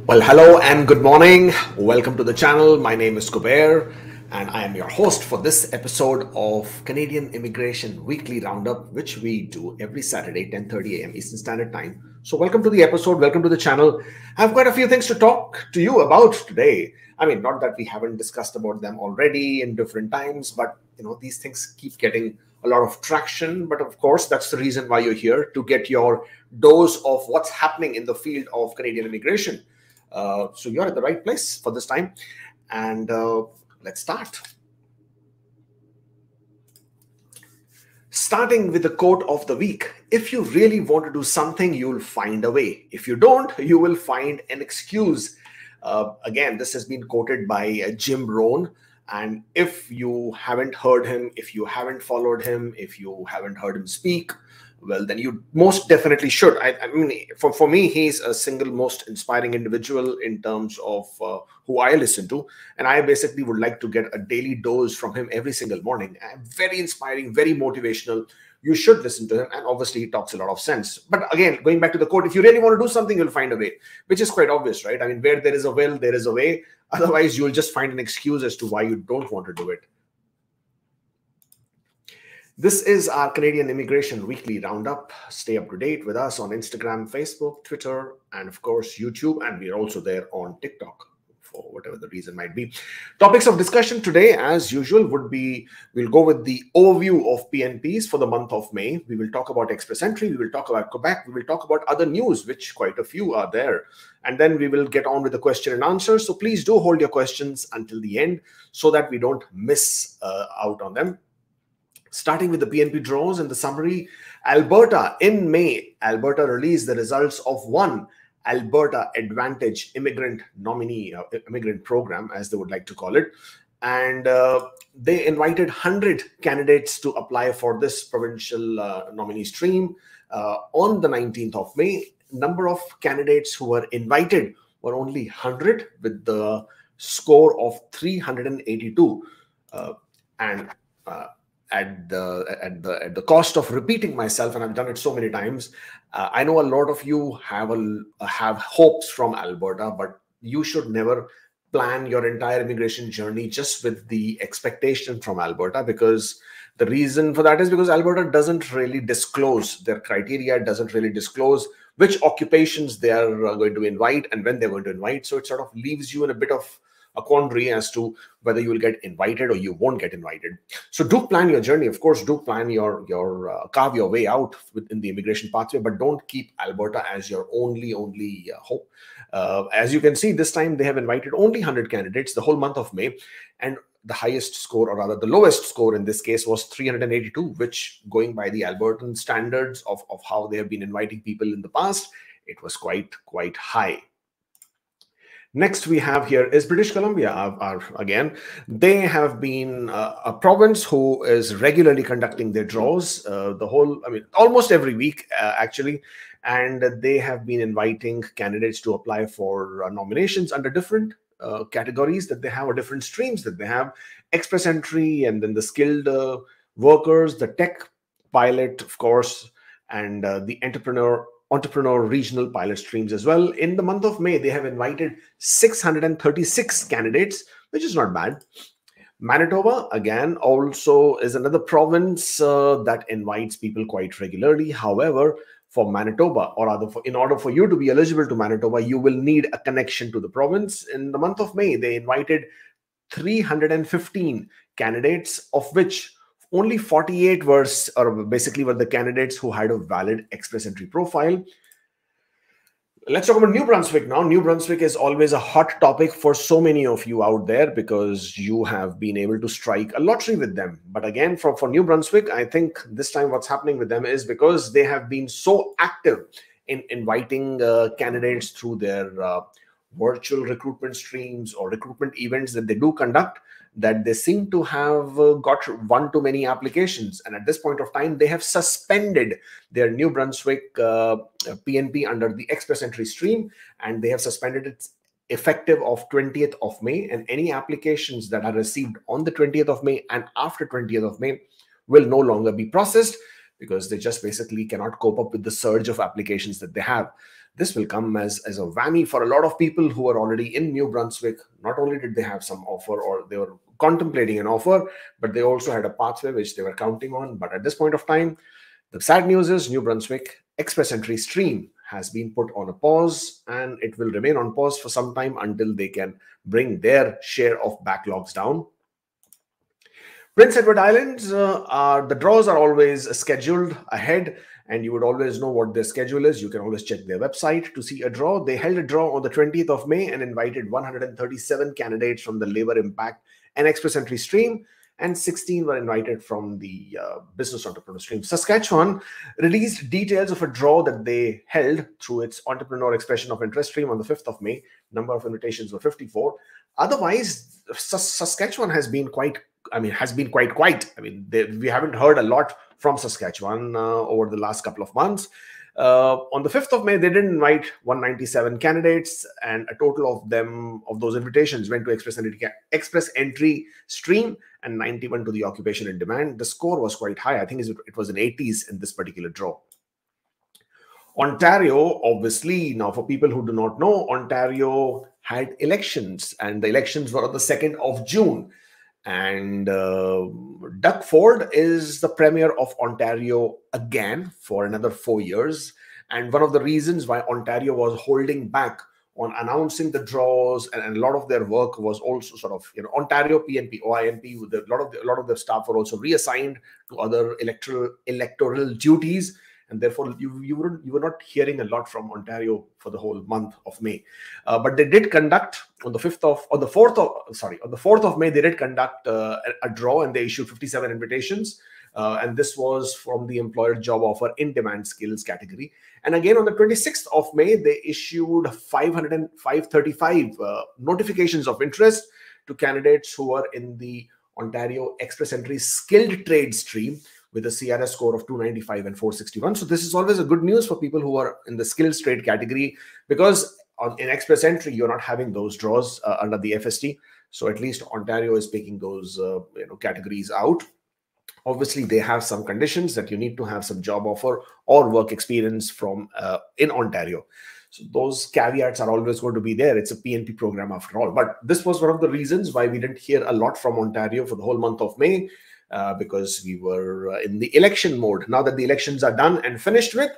Well, hello and good morning. Welcome to the channel. My name is Kubeir and I am your host for this episode of Canadian Immigration Weekly Roundup, which we do every Saturday, 10:30 a.m. Eastern Standard Time. So welcome to the episode. Welcome to the channel. I have quite a few things to talk to you about today. I mean, not that we haven't discussed about them already in different times, but these things keep getting a lot of traction. But of course, that's the reason why you're here, to get your dose of what's happening in the field of Canadian immigration. So you're at the right place for this time, and let's start. Starting with the quote of the week: if you really want to do something, you'll find a way. If you don't, you will find an excuse. Again, this has been quoted by Jim Rohn. And if you haven't heard him, if you haven't followed him, if you haven't heard him speak, well, then you most definitely should. I mean, for me, he's a single most inspiring individual in terms of who I listen to. And I basically would like to get a daily dose from him every single morning. Very inspiring, very motivational. You should listen to him. And obviously, he talks a lot of sense. But again, going back to the quote, if you really want to do something, you'll find a way, which is quite obvious, right? I mean, where there is a will, there is a way. Otherwise, you'll just find an excuse as to why you don't want to do it. This is our Canadian Immigration Weekly Roundup. Stay up to date with us on Instagram, Facebook, Twitter, and of course, YouTube. And we are also there on TikTok, for whatever the reason might be. Topics of discussion today, as usual, would be, we'll go with the overview of PNPs for the month of May. We will talk about Express Entry. We will talk about Quebec. We will talk about other news, which quite a few are there. And then we will get on with the question and answer. So please do hold your questions until the end so that we don't miss out on them. Starting with the PNP draws and the summary: Alberta, in May, Alberta released the results of one Alberta Advantage immigrant nominee, immigrant program, as they would like to call it. And they invited 100 candidates to apply for this provincial nominee stream on the 19th of May. Number of candidates who were invited were only 100, with the score of 382. At the cost of repeating myself, and I've done it so many times, I know a lot of you have hopes from Alberta, but you should never plan your entire immigration journey just with the expectation from Alberta, because the reason for that is because Alberta doesn't really disclose their criteria, doesn't really disclose which occupations they are going to invite and when they're going to invite. So it sort of leaves you in a bit of a quandary as to whether you will get invited or you won't get invited. So do plan your journey. Of course, do plan your carve your way out within the immigration pathway, but don't keep Alberta as your only hope. As you can see, this time they have invited only 100 candidates the whole month of May, and the highest score, or rather the lowest score in this case, was 382, which, going by the Albertan standards of how they have been inviting people in the past, it was quite high. Next we have here is British Columbia. Again, they have been a province who is regularly conducting their draws, almost every week, actually. And they have been inviting candidates to apply for nominations under different categories that they have, or different streams that they have: Express Entry, and then the skilled workers, the tech pilot, of course, and the entrepreneur regional pilot streams as well. In the month of May, they have invited 636 candidates, which is not bad. Manitoba, again, also is another province that invites people quite regularly. However, for Manitoba, or rather, in order for you to be eligible to Manitoba, you will need a connection to the province. In the month of May, they invited 315 candidates, of which only 48 were the candidates who had a valid Express Entry profile. Let's talk about New Brunswick now. New Brunswick is always a hot topic for so many of you out there, because you have been able to strike a lottery with them. But again, for New Brunswick, I think this time what's happening with them is because they have been so active in inviting candidates through their virtual recruitment streams or recruitment events that they do conduct, that they seem to have got one too many applications. And at this point of time, they have suspended their New Brunswick PNP under the Express Entry stream, and they have suspended it effective of 20th of May. And any applications that are received on the 20th of May and after 20th of May will no longer be processed, because they just basically cannot cope up with the surge of applications that they have. This will come as a whammy for a lot of people who are already in New Brunswick. Not only did they have some offer or they were contemplating an offer, but they also had a pathway which they were counting on. But at this point of time, the sad news is New Brunswick Express Entry stream has been put on a pause, and it will remain on pause for some time until they can bring their share of backlogs down. Prince Edward Islands, the draws are always scheduled ahead, and you would always know what their schedule is. You can always check their website to see a draw. They held a draw on the 20th of May and invited 137 candidates from the Labour Impact and Express Entry stream, and 16 were invited from the business entrepreneur stream. Saskatchewan released details of a draw that they held through its entrepreneur expression of interest stream on the 5th of May. Number of invitations were 54. Otherwise, Saskatchewan has been quite quiet. We haven't heard a lot from Saskatchewan over the last couple of months. On the 5th of May, they did invite 197 candidates, and a total of those invitations went to Express Entry stream and 91 to the occupation in demand. The score was quite high. I think it was in 80s in this particular draw. Ontario, obviously, now for people who do not know, Ontario had elections, and the elections were on the 2nd of June. And Doug Ford is the Premier of Ontario again for another 4 years. And one of the reasons why Ontario was holding back on announcing the draws, and a lot of their work was also sort of, Ontario PNP, OIMP, a lot of their staff were also reassigned to other electoral duties. And therefore, you were not hearing a lot from Ontario for the whole month of May. But they did conduct on the 4th of May, they did conduct a draw, and they issued 57 invitations. And this was from the employer job offer in demand skills category. And again, on the 26th of May, they issued 535 notifications of interest to candidates who are in the Ontario Express Entry skilled trade stream, with a CRS score of 295 and 461. So this is always a good news for people who are in the skills trade category, because in Express Entry, you're not having those draws under the FST. So at least Ontario is picking those categories out. Obviously, they have some conditions that you need to have some job offer or work experience from in Ontario. So those caveats are always going to be there. It's a PNP program after all. But this was one of the reasons why we didn't hear a lot from Ontario for the whole month of May. Because we were in the election mode. Now that the elections are done and finished with,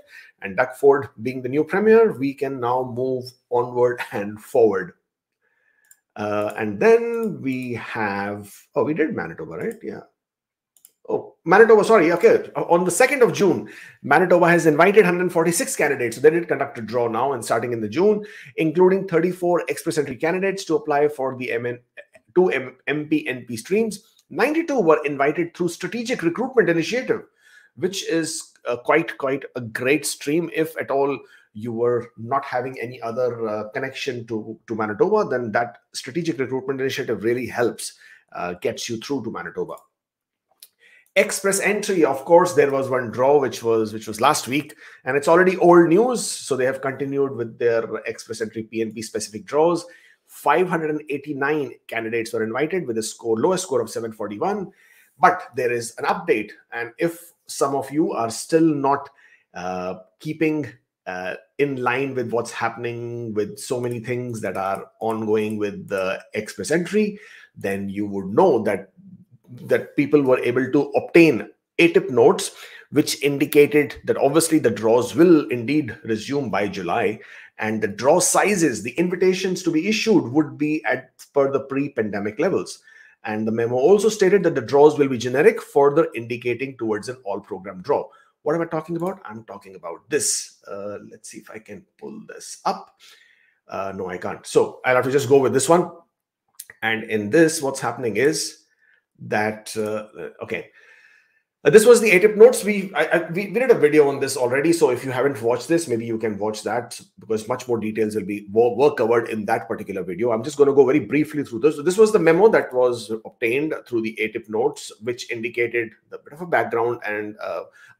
and Doug Ford being the new Premier, we can now move onward and forward. And then we have, we did Manitoba, right? Yeah. Oh, Manitoba, sorry. Okay. On the 2nd of June, Manitoba has invited 146 candidates. So they did conduct a draw now and starting in the June, including 34 Express Entry candidates to apply for the MP-NP streams. 92 were invited through Strategic Recruitment Initiative, which is quite a great stream. If at all you were not having any other connection to Manitoba, then that Strategic Recruitment Initiative really helps, gets you through to Manitoba. Express Entry, of course, there was one draw which was last week, and it's already old news. So they have continued with their Express Entry PNP specific draws. 589 candidates were invited with a lowest score of 741. But there is an update, and if some of you are still not keeping in line with what's happening with so many things that are ongoing with the Express Entry, then you would know that people were able to obtain ATIP notes, which indicated that obviously the draws will indeed resume by July. And the draw sizes, the invitations to be issued, would be per the pre-pandemic levels. And the memo also stated that the draws will be generic, further indicating towards an all-program draw. What am I talking about? I'm talking about this. Let's see if I can pull this up. No, I can't. So I'll have to just go with this one. And in this, what's happening is that, okay. This was the ATIP notes. We did a video on this already. So if you haven't watched this, maybe you can watch that, because much more details will be covered in that particular video. I'm just going to go very briefly through this. So this was the memo that was obtained through the ATIP notes, which indicated a bit of a background and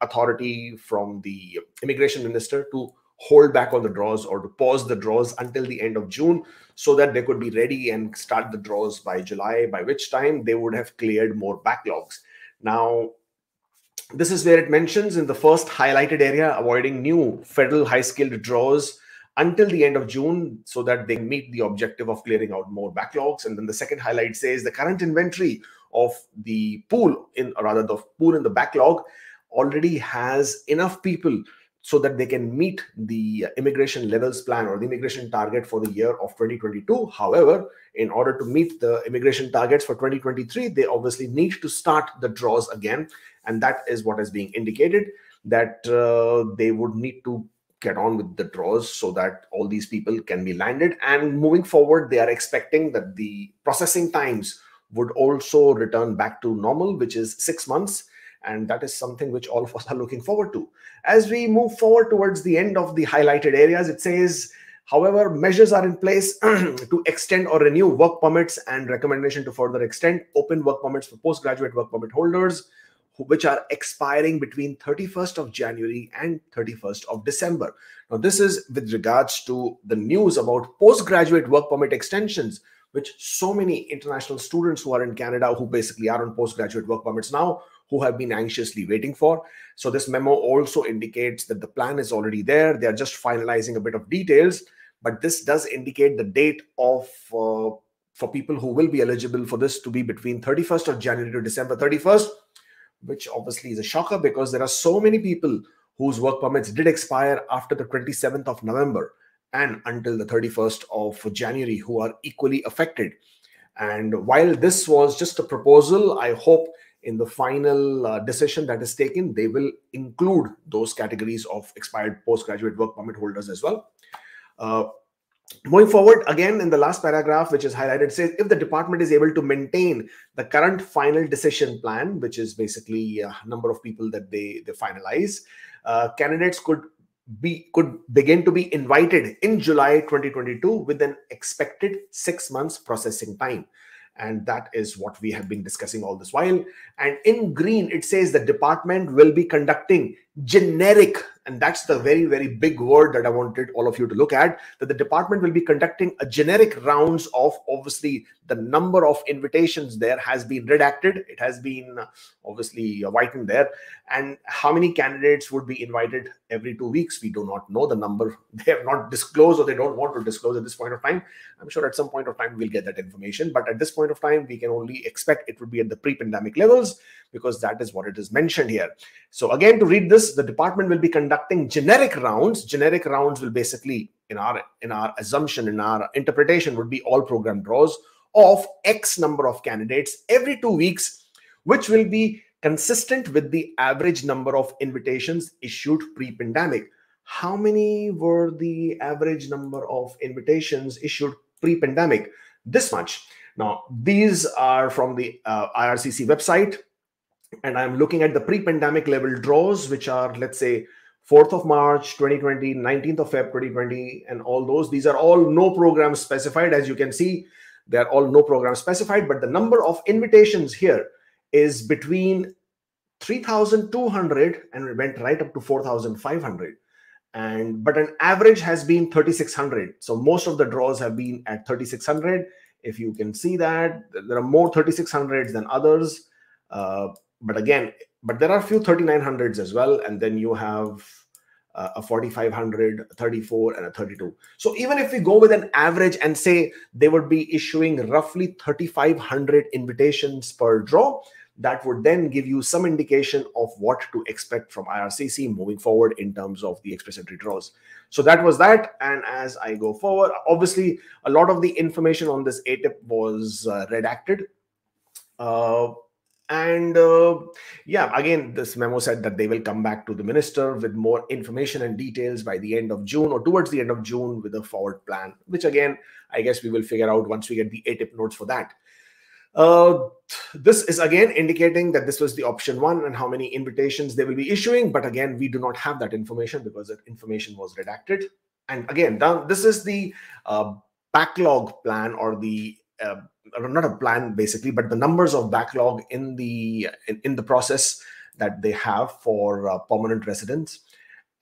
authority from the immigration minister to hold back on the draws or to pause the draws until the end of June, so that they could be ready and start the draws by July, by which time they would have cleared more backlogs. Now, this is where it mentions in the first highlighted area, avoiding new federal high-skilled draws until the end of June so that they meet the objective of clearing out more backlogs. And then the second highlight says the current inventory of the pool the pool in the backlog already has enough people so that they can meet the immigration levels plan or the immigration target for the year of 2022. However, in order to meet the immigration targets for 2023, they obviously need to start the draws again. And that is what is being indicated, that they would need to get on with the draws so that all these people can be landed. And moving forward, they are expecting that the processing times would also return back to normal, which is 6 months. And that is something which all of us are looking forward to. As we move forward towards the end of the highlighted areas, it says, however, measures are in place to extend or renew work permits and recommendation to further extend open work permits for postgraduate work permit holders, which are expiring between 31st of January and 31st of December. Now, this is with regards to the news about postgraduate work permit extensions, which so many international students who are in Canada, who basically are on postgraduate work permits now, who have been anxiously waiting for. So this memo also indicates that the plan is already there. They are just finalizing a bit of details, but this does indicate the date of for people who will be eligible for this to be between 31st of January to December 31st, which obviously is a shocker because there are so many people whose work permits did expire after the 27th of November and until the 31st of January who are equally affected. And while this was just a proposal, I hope in the final decision that is taken, they will include those categories of expired postgraduate work permit holders as well. Moving forward, again, in the last paragraph, which is highlighted, says if the department is able to maintain the current final decision plan, which is basically a number of people that they finalize, candidates could begin to be invited in July 2022 with an expected 6 months processing time. And that is what we have been discussing all this while. And in green, it says the department will be conducting generic, and that's the very, very big word that I wanted all of you to look at, that the department will be conducting a generic rounds of, obviously, the number of invitations there has been redacted. It has been obviously whitened there. And how many candidates would be invited every 2 weeks? We do not know the number. They have not disclosed, or they don't want to disclose at this point of time. I'm sure at some point of time we'll get that information. But at this point of time, we can only expect it would be at the pre-pandemic levels, because that is what it is mentioned here. So again, to read this, the department will be conducting generic rounds. Generic rounds will basically, in our assumption, in our interpretation, would be all program draws of X number of candidates every 2 weeks, which will be consistent with the average number of invitations issued pre-pandemic. How many were the average number of invitations issued pre-pandemic? This much. Now, these are from the IRCC website, and I'm looking at the pre-pandemic level draws, which are, let's say, 4th of March 2020, 19th of Feb 2020, and all those. These are all no program specified. As you can see, they are all no program specified, but the number of invitations here is between 3,200 and it went right up to 4,500. But an average has been 3,600. So most of the draws have been at 3,600. If you can see that, there are more 3,600s than others. But there are a few 3,900s as well. And then you have a 4,500, 34, and a 32. So even if we go with an average and say they would be issuing roughly 3,500 invitations per draw, that would then give you some indication of what to expect from IRCC moving forward in terms of the express entry draws. So that was that. And as I go forward, obviously, a lot of the information on this ATIP was redacted. Yeah, again, this memo said that they will come back to the minister with more information and details by the end of June or towards the end of June with a forward plan, which again, I guess we will figure out once we get the ATIP notes for that. This is again indicating that this was the option one and how many invitations they will be issuing. But again, we do not have that information because that information was redacted. And again, this is the backlog plan, or the not a plan basically, but the numbers of backlog in the process that they have for permanent residents.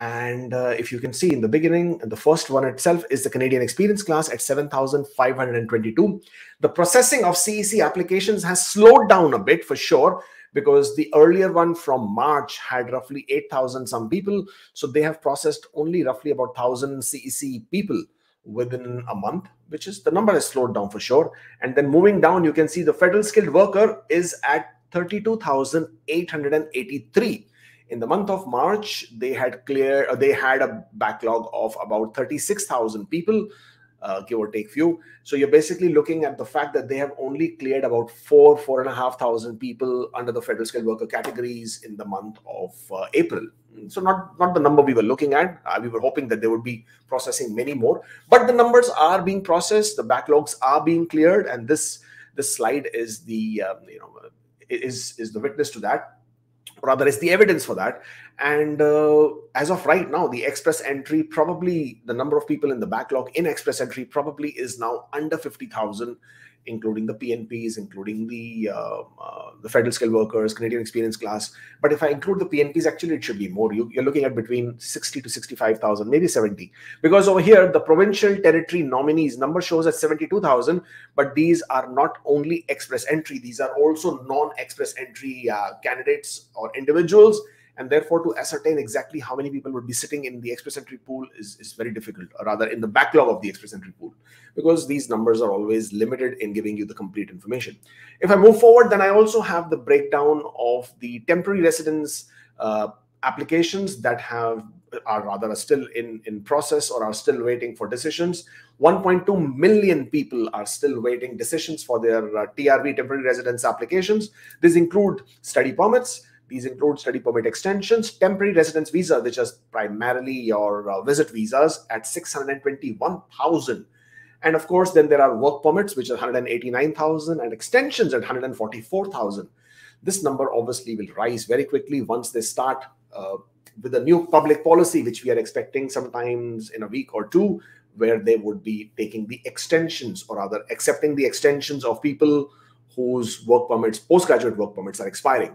And if you can see in the beginning, the first one itself is the Canadian experience class at 7,522. The processing of CEC applications has slowed down a bit for sure, because the earlier one from March had roughly 8,000 some people. So they have processed only roughly about 1,000 CEC people within a month, which is, the number has slowed down for sure. And then moving down, you can see the federal skilled worker is at 32,883. In the month of March, they had a backlog of about 36,000 people, give or take few. So you're basically looking at the fact that they have only cleared about 4,500 people under the federal skilled worker categories in the month of April. So not the number we were looking at. We were hoping that they would be processing many more, but the numbers are being processed, the backlogs are being cleared, and this slide is the is the witness to that, or rather is the evidence for that. And as of right now, the express entry, probably the number of people in the backlog in express entry probably is now under 50,000, including the PNPs, including the federal skilled workers, Canadian experience class. But if I include the PNPs, actually it should be more. You're looking at between 60 to 65,000, maybe 70. Because over here, the provincial territory nominees number shows at 72,000, but these are not only express entry, these are also non-express entry candidates or individuals. And therefore, to ascertain exactly how many people would be sitting in the express entry pool is very difficult, or rather in the backlog of the express entry pool, because these numbers are always limited in giving you the complete information. If I move forward, then I also have the breakdown of the temporary residence applications that are still in process or are still waiting for decisions. 1.2 million people are still waiting decisions for their TRV, temporary residence applications. These include study permits. These include study permit extensions, temporary residence visa, which is primarily your visit visas, at 621,000. And of course, then there are work permits, which are 189,000, and extensions at 144,000. This number obviously will rise very quickly once they start with a new public policy, which we are expecting sometimes in a week or two, where they would be taking the extensions, or rather accepting the extensions of people whose work permits, postgraduate work permits, are expiring.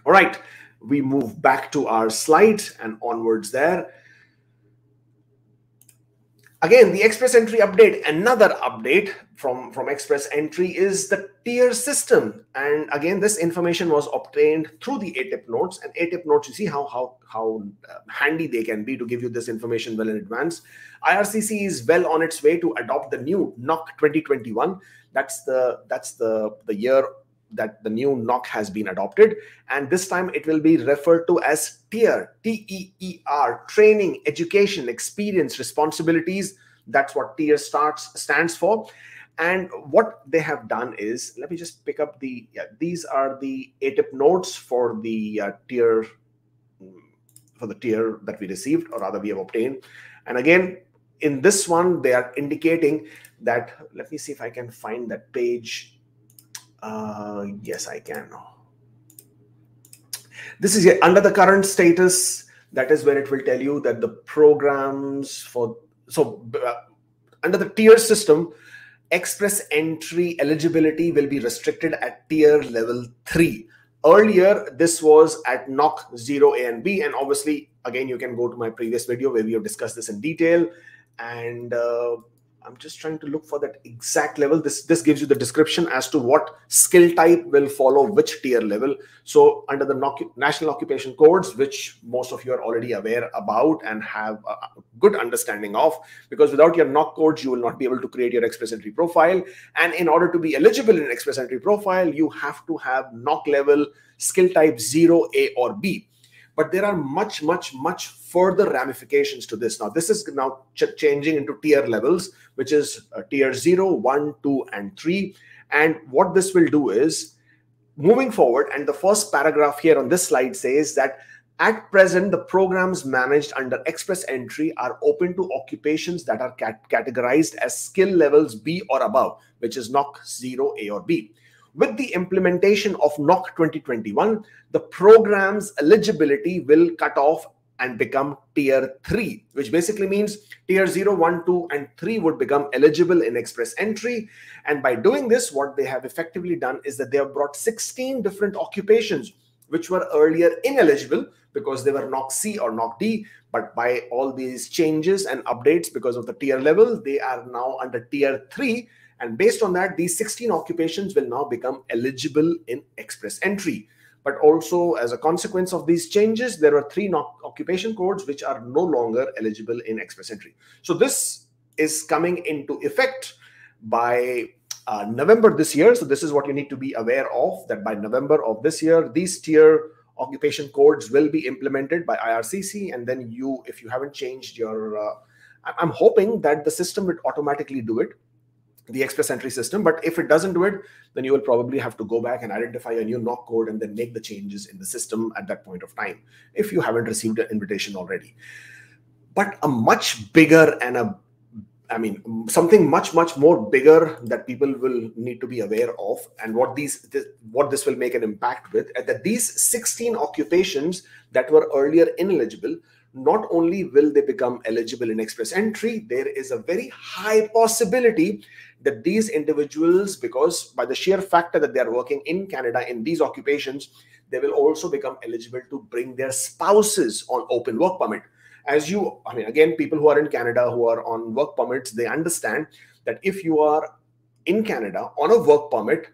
All right, we move back to our slide and onwards there. Again, the express entry update, another update from express entry is the tier system. And again, this information was obtained through the ATIP notes. And ATIP notes, you see how handy they can be to give you this information well in advance. IRCC is well on its way to adopt the new NOC 2021. That's the year that the new NOC has been adopted, and this time it will be referred to as TEER, TEER, training, education, experience, responsibilities. That's what TEER stands for. And what they have done is, let me just pick up these are the ATIP notes for the TEER that we received, or rather we have obtained. And again, in this one, they are indicating that, let me see if I can find that page. Yes, I can. This is under the current status. That is where it will tell you that the programs under the tier system, express entry eligibility will be restricted at tier level 3. Earlier, this was at NOC 0, A and B. And obviously, again, you can go to my previous video where we have discussed this in detail. And I'm just trying to look for that exact level. This gives you the description as to what skill type will follow which tier level. So under the National Occupation Codes, which most of you are already aware about and have a good understanding of, because without your NOC codes, you will not be able to create your express entry profile. And in order to be eligible in express entry profile, you have to have NOC level skill type 0, A or B. But there are much further ramifications to this. Now, this is now changing into tier levels, which is tier 0, 1, 2, and 3. And what this will do is, moving forward, and the first paragraph here on this slide says that at present, the programs managed under express entry are open to occupations that are categorized as skill levels B or above, which is NOC 0, A or B. With the implementation of NOC 2021, the program's eligibility will cut off and become tier 3, which basically means tier 0, 1, 2, and 3 would become eligible in express entry. And by doing this, what they have effectively done is that they have brought 16 different occupations which were earlier ineligible because they were NOC C or NOC D. But by all these changes and updates because of the tier level, they are now under tier 3. And based on that, these 16 occupations will now become eligible in express entry. But also, as a consequence of these changes, there are 3 occupation codes which are no longer eligible in express entry. So this is coming into effect by November this year. So this is what you need to be aware of, that by November of this year, these tier occupation codes will be implemented by IRCC. And then you, if you haven't changed your, I'm hoping that the system would automatically do it, the express entry system. But if it doesn't do it, then you will probably have to go back and identify a new knock code and then make the changes in the system at that point of time, if you haven't received an invitation already. But a much bigger and something much more bigger that people will need to be aware of, and what this will make an impact with, that these 16 occupations that were earlier ineligible, not only will they become eligible in express entry, there is a very high possibility that these individuals, because by the sheer factor that they are working in Canada in these occupations, they will also become eligible to bring their spouses on open work permit. Again, people who are in Canada who are on work permits, they understand that if you are in Canada on a work permit,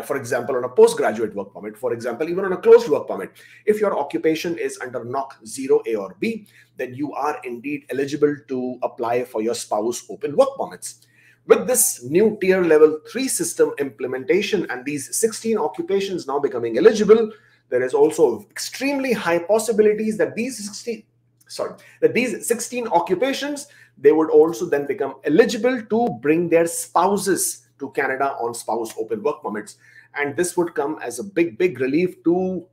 for example, on a postgraduate work permit, for example, even on a closed work permit, if your occupation is under NOC 0A or B, then you are indeed eligible to apply for your spouse open work permits. With this new tier level 3 system implementation and these 16 occupations now becoming eligible, there is also extremely high possibilities that these 16 occupations, they would also then become eligible to bring their spouses to Canada on spouse open work permits. And this would come as a big relief to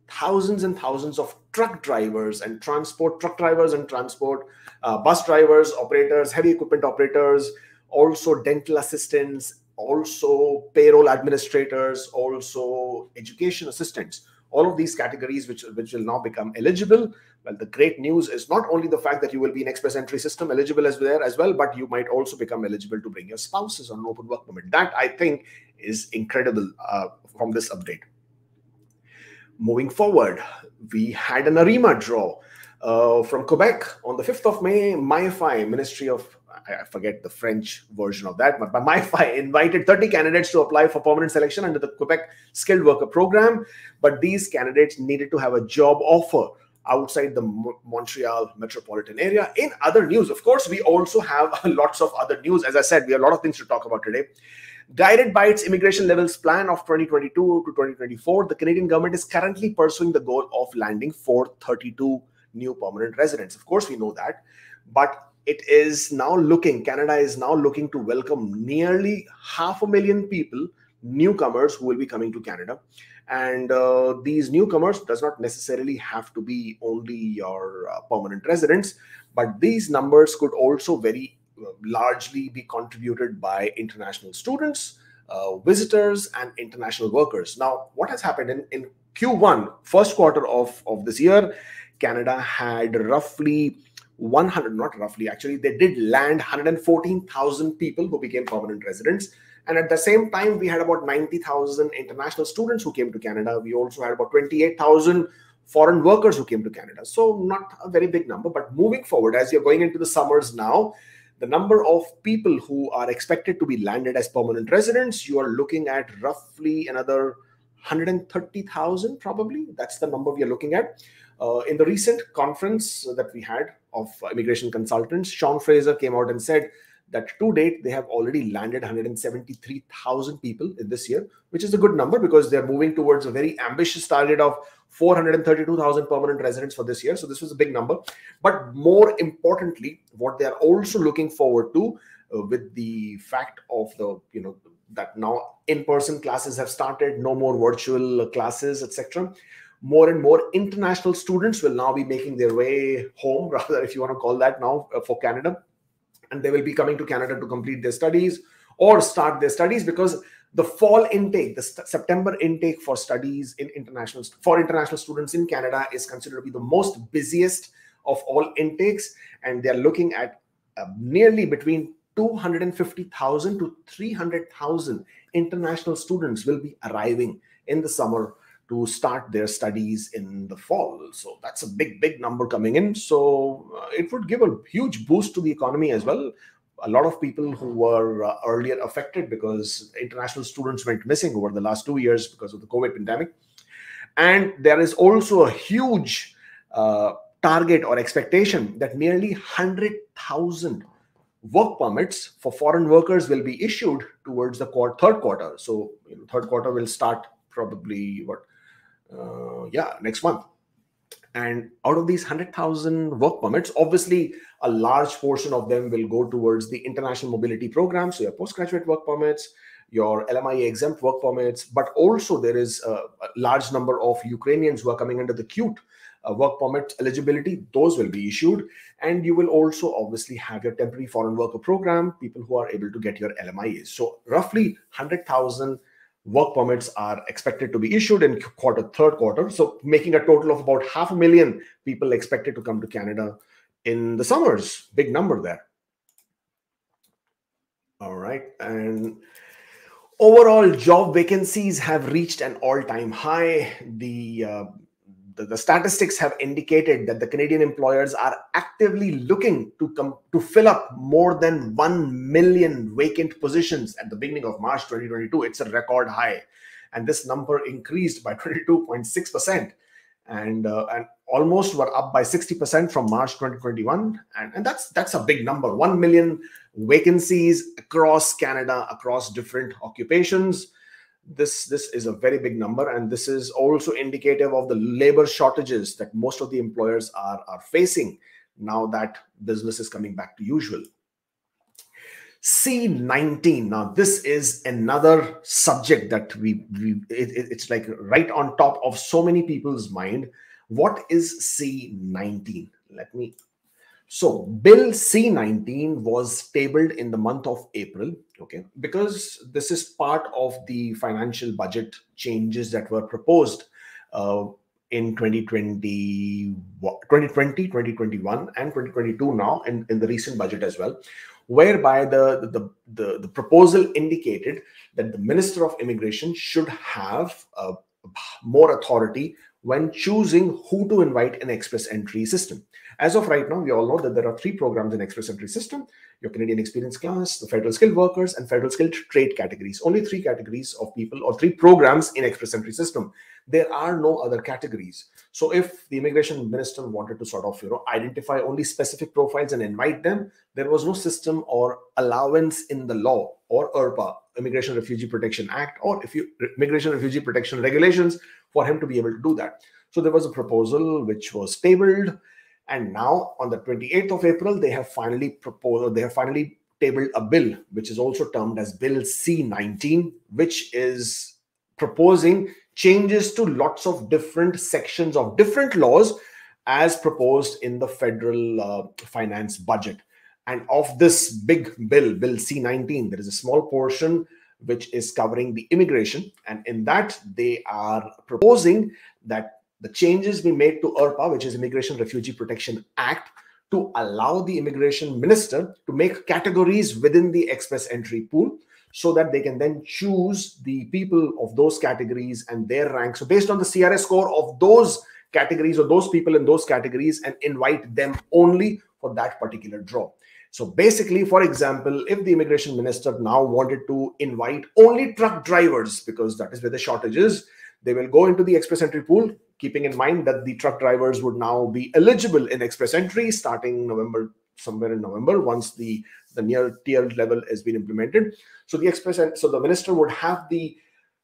thousands and thousands of truck drivers and transport bus drivers, operators, heavy equipment operators, also dental assistants, also payroll administrators, also education assistants. All of these categories which will now become eligible. Well, the great news is not only the fact that you will be in express entry system eligible as well, but you might also become eligible to bring your spouses on an open work permit. That, I think, is incredible from this update. Moving forward, we had an ARIMA draw from Quebec on the 5th of May. MyFi, Ministry of, I forget the French version of that, but MyFi invited 30 candidates to apply for permanent selection under the Quebec Skilled Worker Program. But these candidates needed to have a job offer outside the Montreal metropolitan area. In other news, of course, we also have lots of other news. As I said, we have a lot of things to talk about today. Guided by its immigration levels plan of 2022 to 2024, the Canadian government is currently pursuing the goal of landing 432 new permanent residents. Of course, we know that, but Canada is now looking to welcome nearly 500,000 people, newcomers who will be coming to Canada. And these newcomers does not necessarily have to be only your permanent residents, but these numbers could also very largely be contributed by international students, visitors, and international workers. Now, what has happened in Q1, first quarter of this year, Canada had roughly they did land 114,000 people who became permanent residents. And at the same time, we had about 90,000 international students who came to Canada. We also had about 28,000 foreign workers who came to Canada. So not a very big number, but moving forward, as you're going into the summers now, the number of people who are expected to be landed as permanent residents, you are looking at roughly another 130,000 probably. That's the number we are looking at. In the recent conference that we had of immigration consultants, Sean Fraser came out and said that to date, they have already landed 173,000 people in this year, which is a good number because they're moving towards a very ambitious target of 432,000 permanent residents for this year. So this was a big number. But more importantly, what they are also looking forward to with the fact of that now in-person classes have started, no more virtual classes, etc. More and more international students will now be making their way home, rather, if you want to call that now, for Canada. And they will be coming to Canada to complete their studies or start their studies, because the fall intake, the September intake for studies in international students in Canada is considered to be the most busiest of all intakes. And they're looking at nearly between 250,000 to 300,000 international students will be arriving in the summer to start their studies in the fall. So that's a big number coming in. So it would give a huge boost to the economy as well. a lot of people who were earlier affected because international students went missing over the last 2 years because of the COVID pandemic. And there is also a huge target or expectation that nearly 100,000 work permits for foreign workers will be issued towards the third quarter. So third quarter will start probably next month. And out of these 100,000 work permits, obviously a large portion of them will go towards the international mobility program. So your postgraduate work permits, your LMIA exempt work permits, but also there is a large number of Ukrainians who are coming under the CUTE work permit eligibility. Those will be issued. And you will also obviously have your temporary foreign worker program, people who are able to get your LMIAs. So roughly 100,000 work permits are expected to be issued in third quarter. So making a total of about 500,000 people expected to come to Canada in the summers. Big number there. All right. And overall job vacancies have reached an all-time high. The statistics have indicated that the Canadian employers are actively looking to fill up more than 1 million vacant positions at the beginning of March 2022. It's a record high. And this number increased by 22.6%. And almost were up by 60% from March 2021. And that's a big number. 1 million vacancies across Canada, across different occupations. This is a very big number, and this is also indicative of the labor shortages that most of the employers are facing now that business is coming back to usual. C19. Now, this is another subject that it's like right on top of so many people's mind. What is C19? So Bill C19 was tabled in the month of April, okay, because this is part of the financial budget changes that were proposed in 2020, 2021, and 2022 now, and in the recent budget as well, whereby the proposal indicated that the Minister of Immigration should have more authority when choosing who to invite in express entry system. As of right now, we all know that there are 3 programs in express entry system: your Canadian Experience Class, the Federal Skilled Workers, and Federal Skilled Trade categories. Only 3 categories of people, or 3 programs in express entry system. There are no other categories. So if the immigration minister wanted to sort of identify only specific profiles and invite them, there was no system or allowance in the law or IRPA, Immigration Refugee Protection Act, or Immigration Refugee Protection Regulations, for him to be able to do that. So there was a proposal which was tabled. And now on the 28th of April, they have finally tabled a bill, which is also termed as Bill C19, which is proposing changes to lots of different sections of different laws as proposed in the federal finance budget. And of this big bill, Bill C19, there is a small portion which is covering the immigration. And in that, they are proposing that the changes be made to IRPA, which is Immigration Refugee Protection Act, to allow the immigration minister to make categories within the express entry pool so that they can then choose the people of those categories and their rank. So based on the CRS score of those categories or those people in those categories, and invite them only for that particular draw. So basically, for example, if the immigration minister now wanted to invite only truck drivers, because that is where the shortage is, they will go into the express entry pool, keeping in mind that the truck drivers would now be eligible in express entry starting somewhere in November, once the near tier level has been implemented. So the minister would have the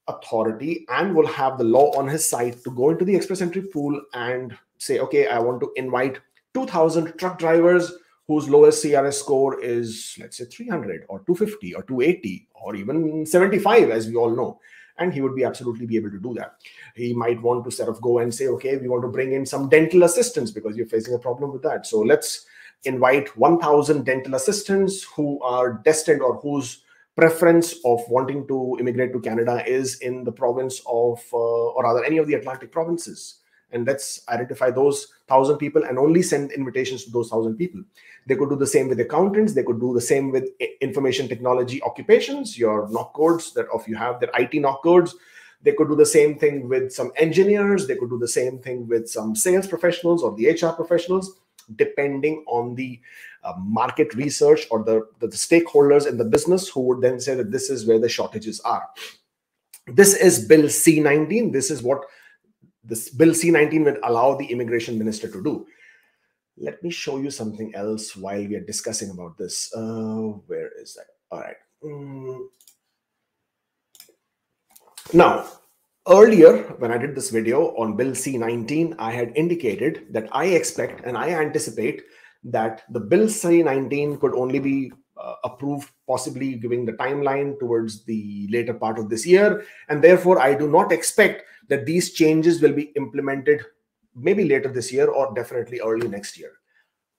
authority and will have the law on his side to go into the express entry pool and say, okay, I want to invite 2,000 truck drivers whose lowest CRS score is, let's say, 300 or 250 or 280 or even 75, as we all know. And he would be absolutely be able to do that. He might want to sort of go and say, okay, we want to bring in some dental assistants because you're facing a problem with that. So let's invite 1,000 dental assistants who are destined, or whose preference of wanting to immigrate to Canada is in the province of, or rather any of the Atlantic provinces. And let's identify those 1,000 people and only send invitations to those 1,000 people. They could do the same with accountants. They could do the same with information technology occupations, your knock codes that if you have their IT knock codes. They could do the same thing with some engineers. They could do the same thing with some sales professionals or the HR professionals. depending on the market research or the stakeholders in the business who would then say that this is where the shortages are. This is Bill C-19. This is what this Bill C-19 will allow the immigration minister to do. Let me show you something else while we are discussing about this. Where is that? All right. Now, earlier, when I did this video on Bill C-19, I had indicated that I expect and I anticipate that the Bill C-19 could only be approved, possibly giving the timeline towards the later part of this year. And therefore, I do not expect that these changes will be implemented maybe later this year or definitely early next year.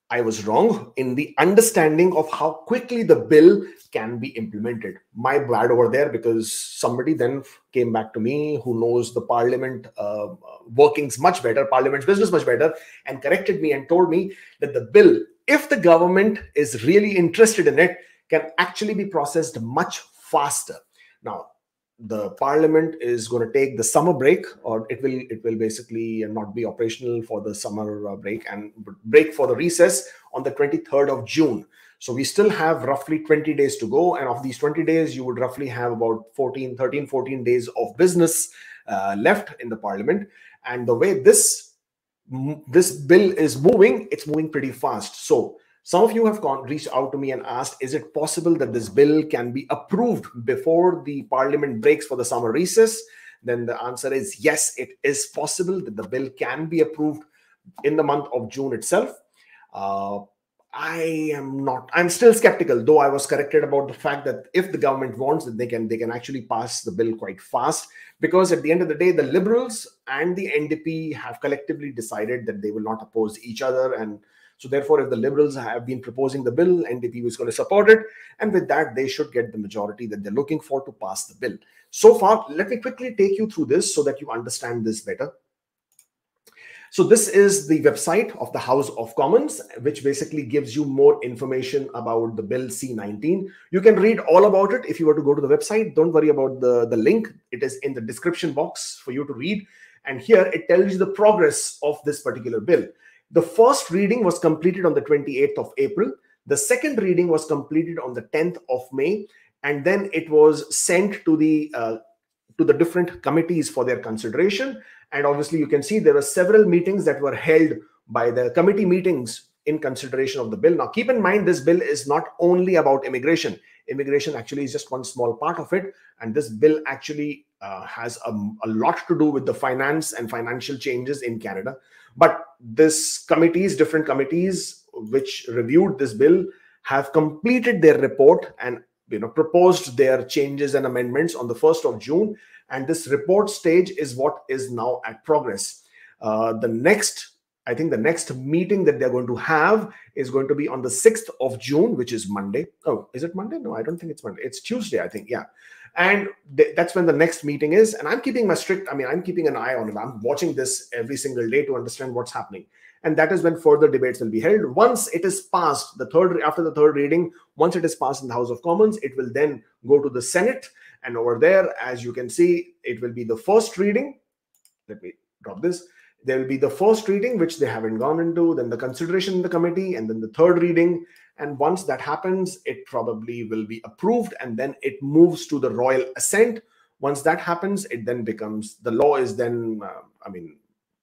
I was wrong in the understanding of how quickly the bill can be implemented. My bad over there, because somebody then came back to me who knows the parliament workings much better, parliament's business much better, and corrected me and told me that the bill, if the government is really interested in it, can actually be processed much faster. Now, the parliament is going to take the summer break, or it will basically not be operational for the summer break and break for the recess on the 23rd of June. So we still have roughly 20 days to go. And of these 20 days, you would roughly have about 14 days of business left in the parliament. And the way this bill is moving, it's moving pretty fast. So some of you have reached out to me and asked, is it possible that this bill can be approved before the parliament breaks for the summer recess? Then the answer is yes, it is possible that the bill can be approved in the month of June itself. I'm still skeptical, though I was corrected about the fact that if the government wants that they can actually pass the bill quite fast, because at the end of the day, the Liberals and the NDP have collectively decided that they will not oppose each other. And so therefore, if the Liberals have been proposing the bill, NDP is going to support it. And with that, they should get the majority that they're looking for to pass the bill. So far, let me quickly take you through this so that you understand this better. So this is the website of the House of Commons, which basically gives you more information about the Bill C-19. You can read all about it if you were to go to the website. Don't worry about the link. It is in the description box for you to read. And here it tells you the progress of this particular bill. The first reading was completed on the 28th of April. The second reading was completed on the 10th of May. And then it was sent to the different committees for their consideration. And obviously, you can see there were several meetings that were held by the committee meetings in consideration of the bill. Now, keep in mind, this bill is not only about immigration. Immigration actually is just one small part of it. And this bill actually has a lot to do with the finance and financial changes in Canada. But different committees which reviewed this bill have completed their report and proposed their changes and amendments on the 1st of June. And this report stage is what is now at progress. The next meeting that they're going to have is going to be on the 6th of June, which is Monday. Oh, is it Monday? No, I don't think it's Monday. It's Tuesday, I think. Yeah. And that's when the next meeting is. And I'm keeping an eye on it. I'm watching this every single day to understand what's happening. And that is when further debates will be held. Once it is passed, after the third reading, once it is passed in the House of Commons, it will then go to the Senate. And over there, as you can see, it will be the first reading. Let me drop this. There will be the first reading, which they haven't gone into, then the consideration in the committee, and then the third reading. And once that happens, it probably will be approved, and then it moves to the royal assent. Once that happens, it then becomes, the law is then,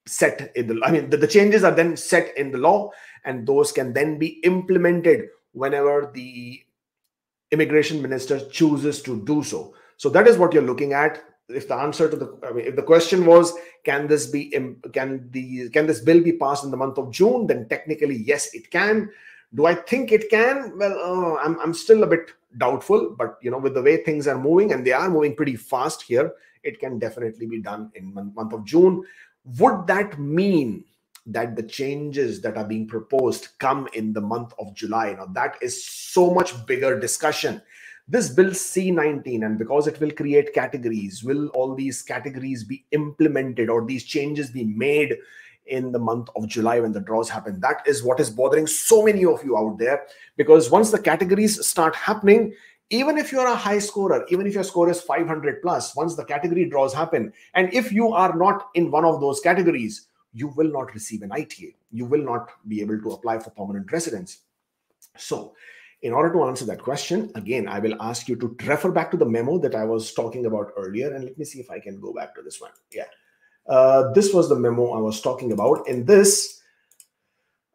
set in the changes are then set in the law, and those can then be implemented whenever the immigration minister chooses to do so. So that is what you're looking at. If the answer to if the question was, can this bill be passed in the month of June? Then technically, yes, it can. Do I think it can? Well, I'm still a bit doubtful, but with the way things are moving, and they are moving pretty fast here, it can definitely be done in the month of June. Would that mean that the changes that are being proposed come in the month of July? Now, that is so much bigger discussion. This Bill C-19, and because it will create categories, will all these categories be implemented or these changes be made in the month of July when the draws happen? That is what is bothering so many of you out there, because once the categories start happening, even if you're a high scorer, even if your score is 500 plus, once the category draws happen, and if you are not in one of those categories, you will not receive an ITA. You will not be able to apply for permanent residence. So in order to answer that question, again, I will ask you to refer back to the memo that I was talking about earlier. And let me see if I can go back to this one. Yeah. This was the memo I was talking about. In this,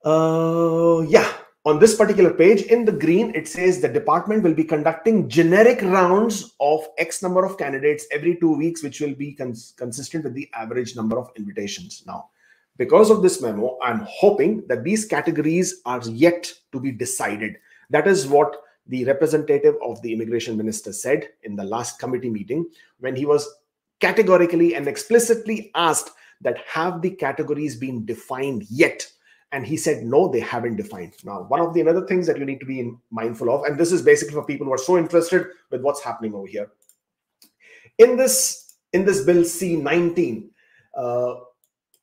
on this particular page, in the green, it says the department will be conducting generic rounds of X number of candidates every 2 weeks, which will be consistent with the average number of invitations. Now, because of this memo, I'm hoping that these categories are yet to be decided. That is what the representative of the immigration minister said in the last committee meeting, when he was categorically and explicitly asked that have the categories been defined yet? And he said, no, they haven't defined. Now, one of the other things that you need to be mindful of, and this is basically for people who are so interested with what's happening over here. In this bill C-19,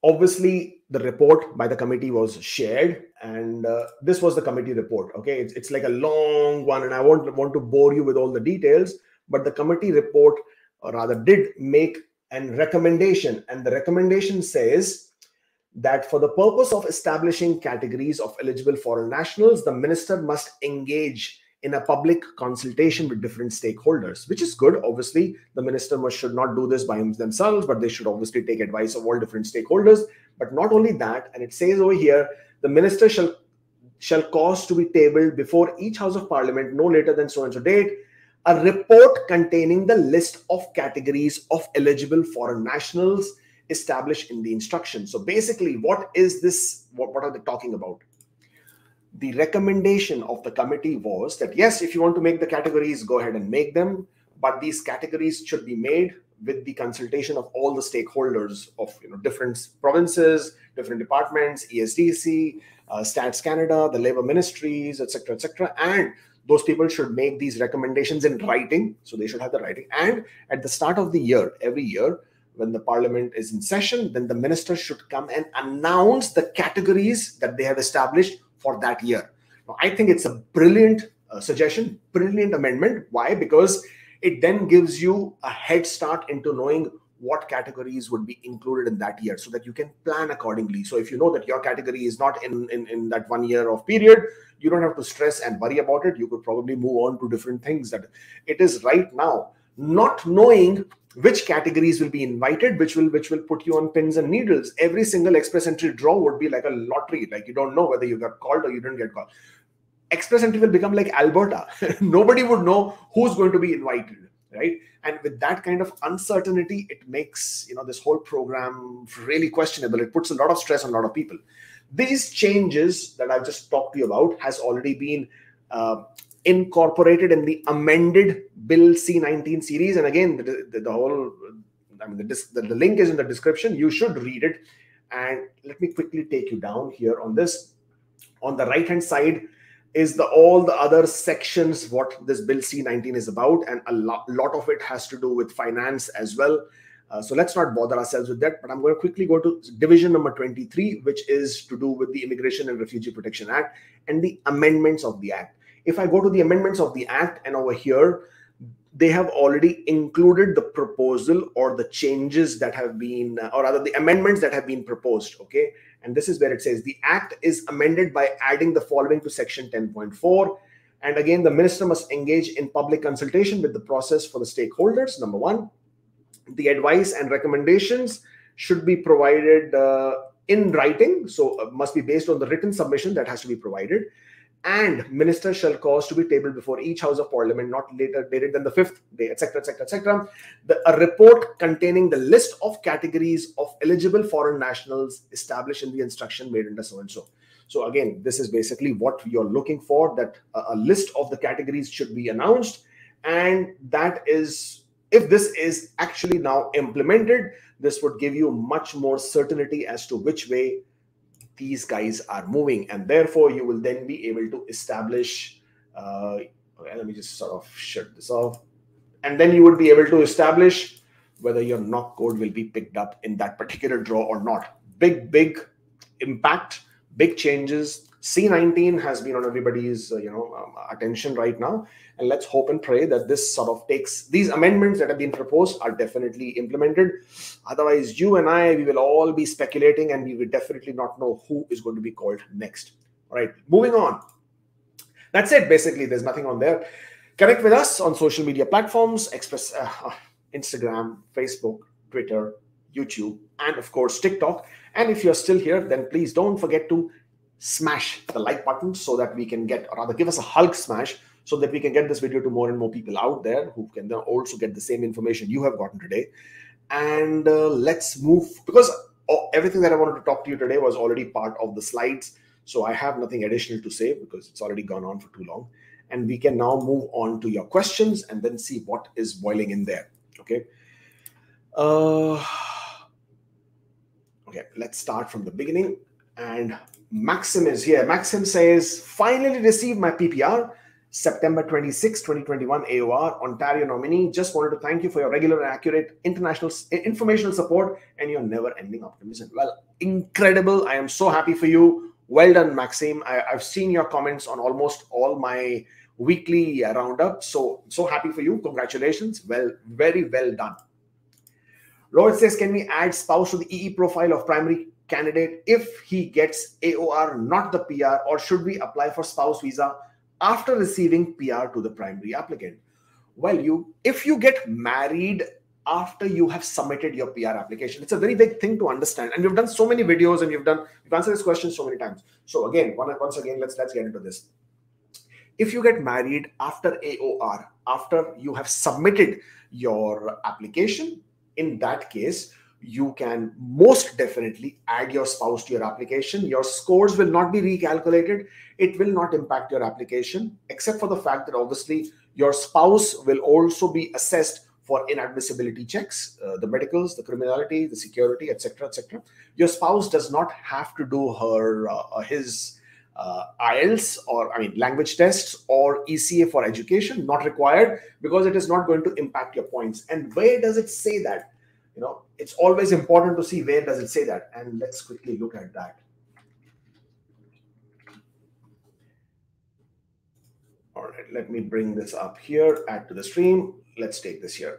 obviously, the report by the committee was shared, and this was the committee report. Okay, it's like a long one, and I won't want to bore you with all the details, but the committee report, or rather, did make a recommendation, and the recommendation says that for the purpose of establishing categories of eligible foreign nationals, the minister must engage in a public consultation with different stakeholders, which is good. Obviously, the minister should not do this by themselves, but they should obviously take advice of all different stakeholders. But not only that, and it says over here, the minister shall cause to be tabled before each House of Parliament no later than so and so date a report containing the list of categories of eligible foreign nationals established in the instruction. So basically, what is this? What are they talking about? The recommendation of the committee was that, yes, if you want to make the categories, go ahead and make them, but these categories should be made with the consultation of all the stakeholders of different provinces, different departments, ESDC, Stats Canada, the labor ministries, etc., etc. And those people should make these recommendations in writing. So they should have the writing. And at the start of the year, every year, when the parliament is in session, then the minister should come and announce the categories that they have established for that year. Now, I think it's a brilliant suggestion, brilliant amendment. Why? Because it then gives you a head start into knowing what categories would be included in that year so that you can plan accordingly. So if you know that your category is not in that 1 year of period, you don't have to stress and worry about it. You could probably move on to different things. That it is right now, not knowing which categories will be invited, which will put you on pins and needles. Every single express entry draw would be like a lottery. Like you don't know whether you got called or you didn't get called. Express entry will become like Alberta. Nobody would know who's going to be invited, right? And with that kind of uncertainty, it makes this whole program really questionable. It puts a lot of stress on a lot of people. These changes that I've just talked to you about has already been incorporated in the amended Bill C-19 series. And again, the whole, the link is in the description. You should read it. And let me quickly take you down here on this. On the right-hand side is all the other sections, what this Bill C-19 is about. And a lot of it has to do with finance as well. So let's not bother ourselves with that. But I'm going to quickly go to division number 23, which is to do with the Immigration and Refugee Protection Act and the amendments of the Act. If I go to the amendments of the Act, and over here, they have already included the proposal or the changes that have been, or rather the amendments that have been proposed, okay? And this is where it says, the Act is amended by adding the following to section 10.4. And again, the minister must engage in public consultation with the process for the stakeholders, number one. The advice and recommendations should be provided in writing, so must be based on the written submission that has to be provided. And minister shall cause to be tabled before each House of Parliament not later dated than the 5th day, etc., etc., etc. A report containing the list of categories of eligible foreign nationals established in the instruction made under so and so. So again, this is basically what you're looking for, that a list of the categories should be announced. And that is, if this is actually now implemented, this would give you much more certainty as to which way these guys are moving, and therefore you will then be able to establish okay, let me just sort of shut this off, and then you would be able to establish whether your knock code will be picked up in that particular draw or not. Big impact, big changes, C19 has been on everybody's attention right now, and let's hope and pray that this sort of takes, these amendments that have been proposed are definitely implemented. Otherwise, you and I, we will all be speculating, and we will definitely not know who is going to be called next. All right, moving on. That's it. Basically, there's nothing on there. Connect with us on social media platforms: Instagram, Facebook, Twitter, YouTube, and of course TikTok. And if you're still here, then please don't forget to smash the like button so that we can get, or rather give us a Hulk smash, so that we can get this video to more and more people out there who can then also get the same information you have gotten today. And let's move, because everything that I wanted to talk to you today was already part of the slides. So I have nothing additional to say because it's already gone on for too long. And we can now move on to your questions and then see what is boiling in there. Okay. Okay, let's start from the beginning. And Maxim is here. Maxim says, finally received my PPR, September 26, 2021, AOR, Ontario nominee. Just wanted to thank you for your regular and accurate international informational support and your never-ending optimism. Well, incredible. I am so happy for you. Well done, Maxim. I've seen your comments on almost all my weekly roundup. So happy for you. Congratulations. Well, very well done. Robert says, can we add spouse to the EE profile of primary candidate if he gets AOR, not the PR, or should we apply for spouse visa after receiving PR to the primary applicant? Well, if you get married after you have submitted your PR application, it's a very big thing to understand. And we've done so many videos and we've answered this question so many times. So again, once again, let's get into this. If you get married after AOR, after you have submitted your application, in that case, you can most definitely add your spouse to your application. Your scores will not be recalculated. It will not impact your application, except for the fact that obviously your spouse will also be assessed for inadmissibility checks, the medicals, the criminality, the security, etc., etc. Your spouse does not have to do his IELTS or language tests or ECA for education, not required, because it is not going to impact your points. And where does it say that? It's always important to see where does it say that. And let's quickly look at that. All right, let me bring this up here, add to the stream. Let's take this here.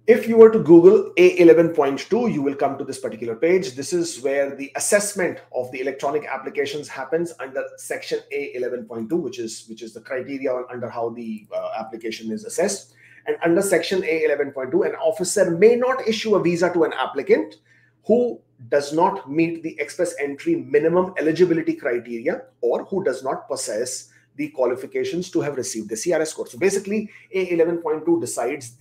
If you were to Google A11.2, you will come to this particular page. This is where the assessment of the electronic applications happens under section A11.2, which is the criteria under how the application is assessed. And under section A11.2, an officer may not issue a visa to an applicant who does not meet the express entry minimum eligibility criteria or who does not possess the qualifications to have received the CRS score. So basically, A11.2 defines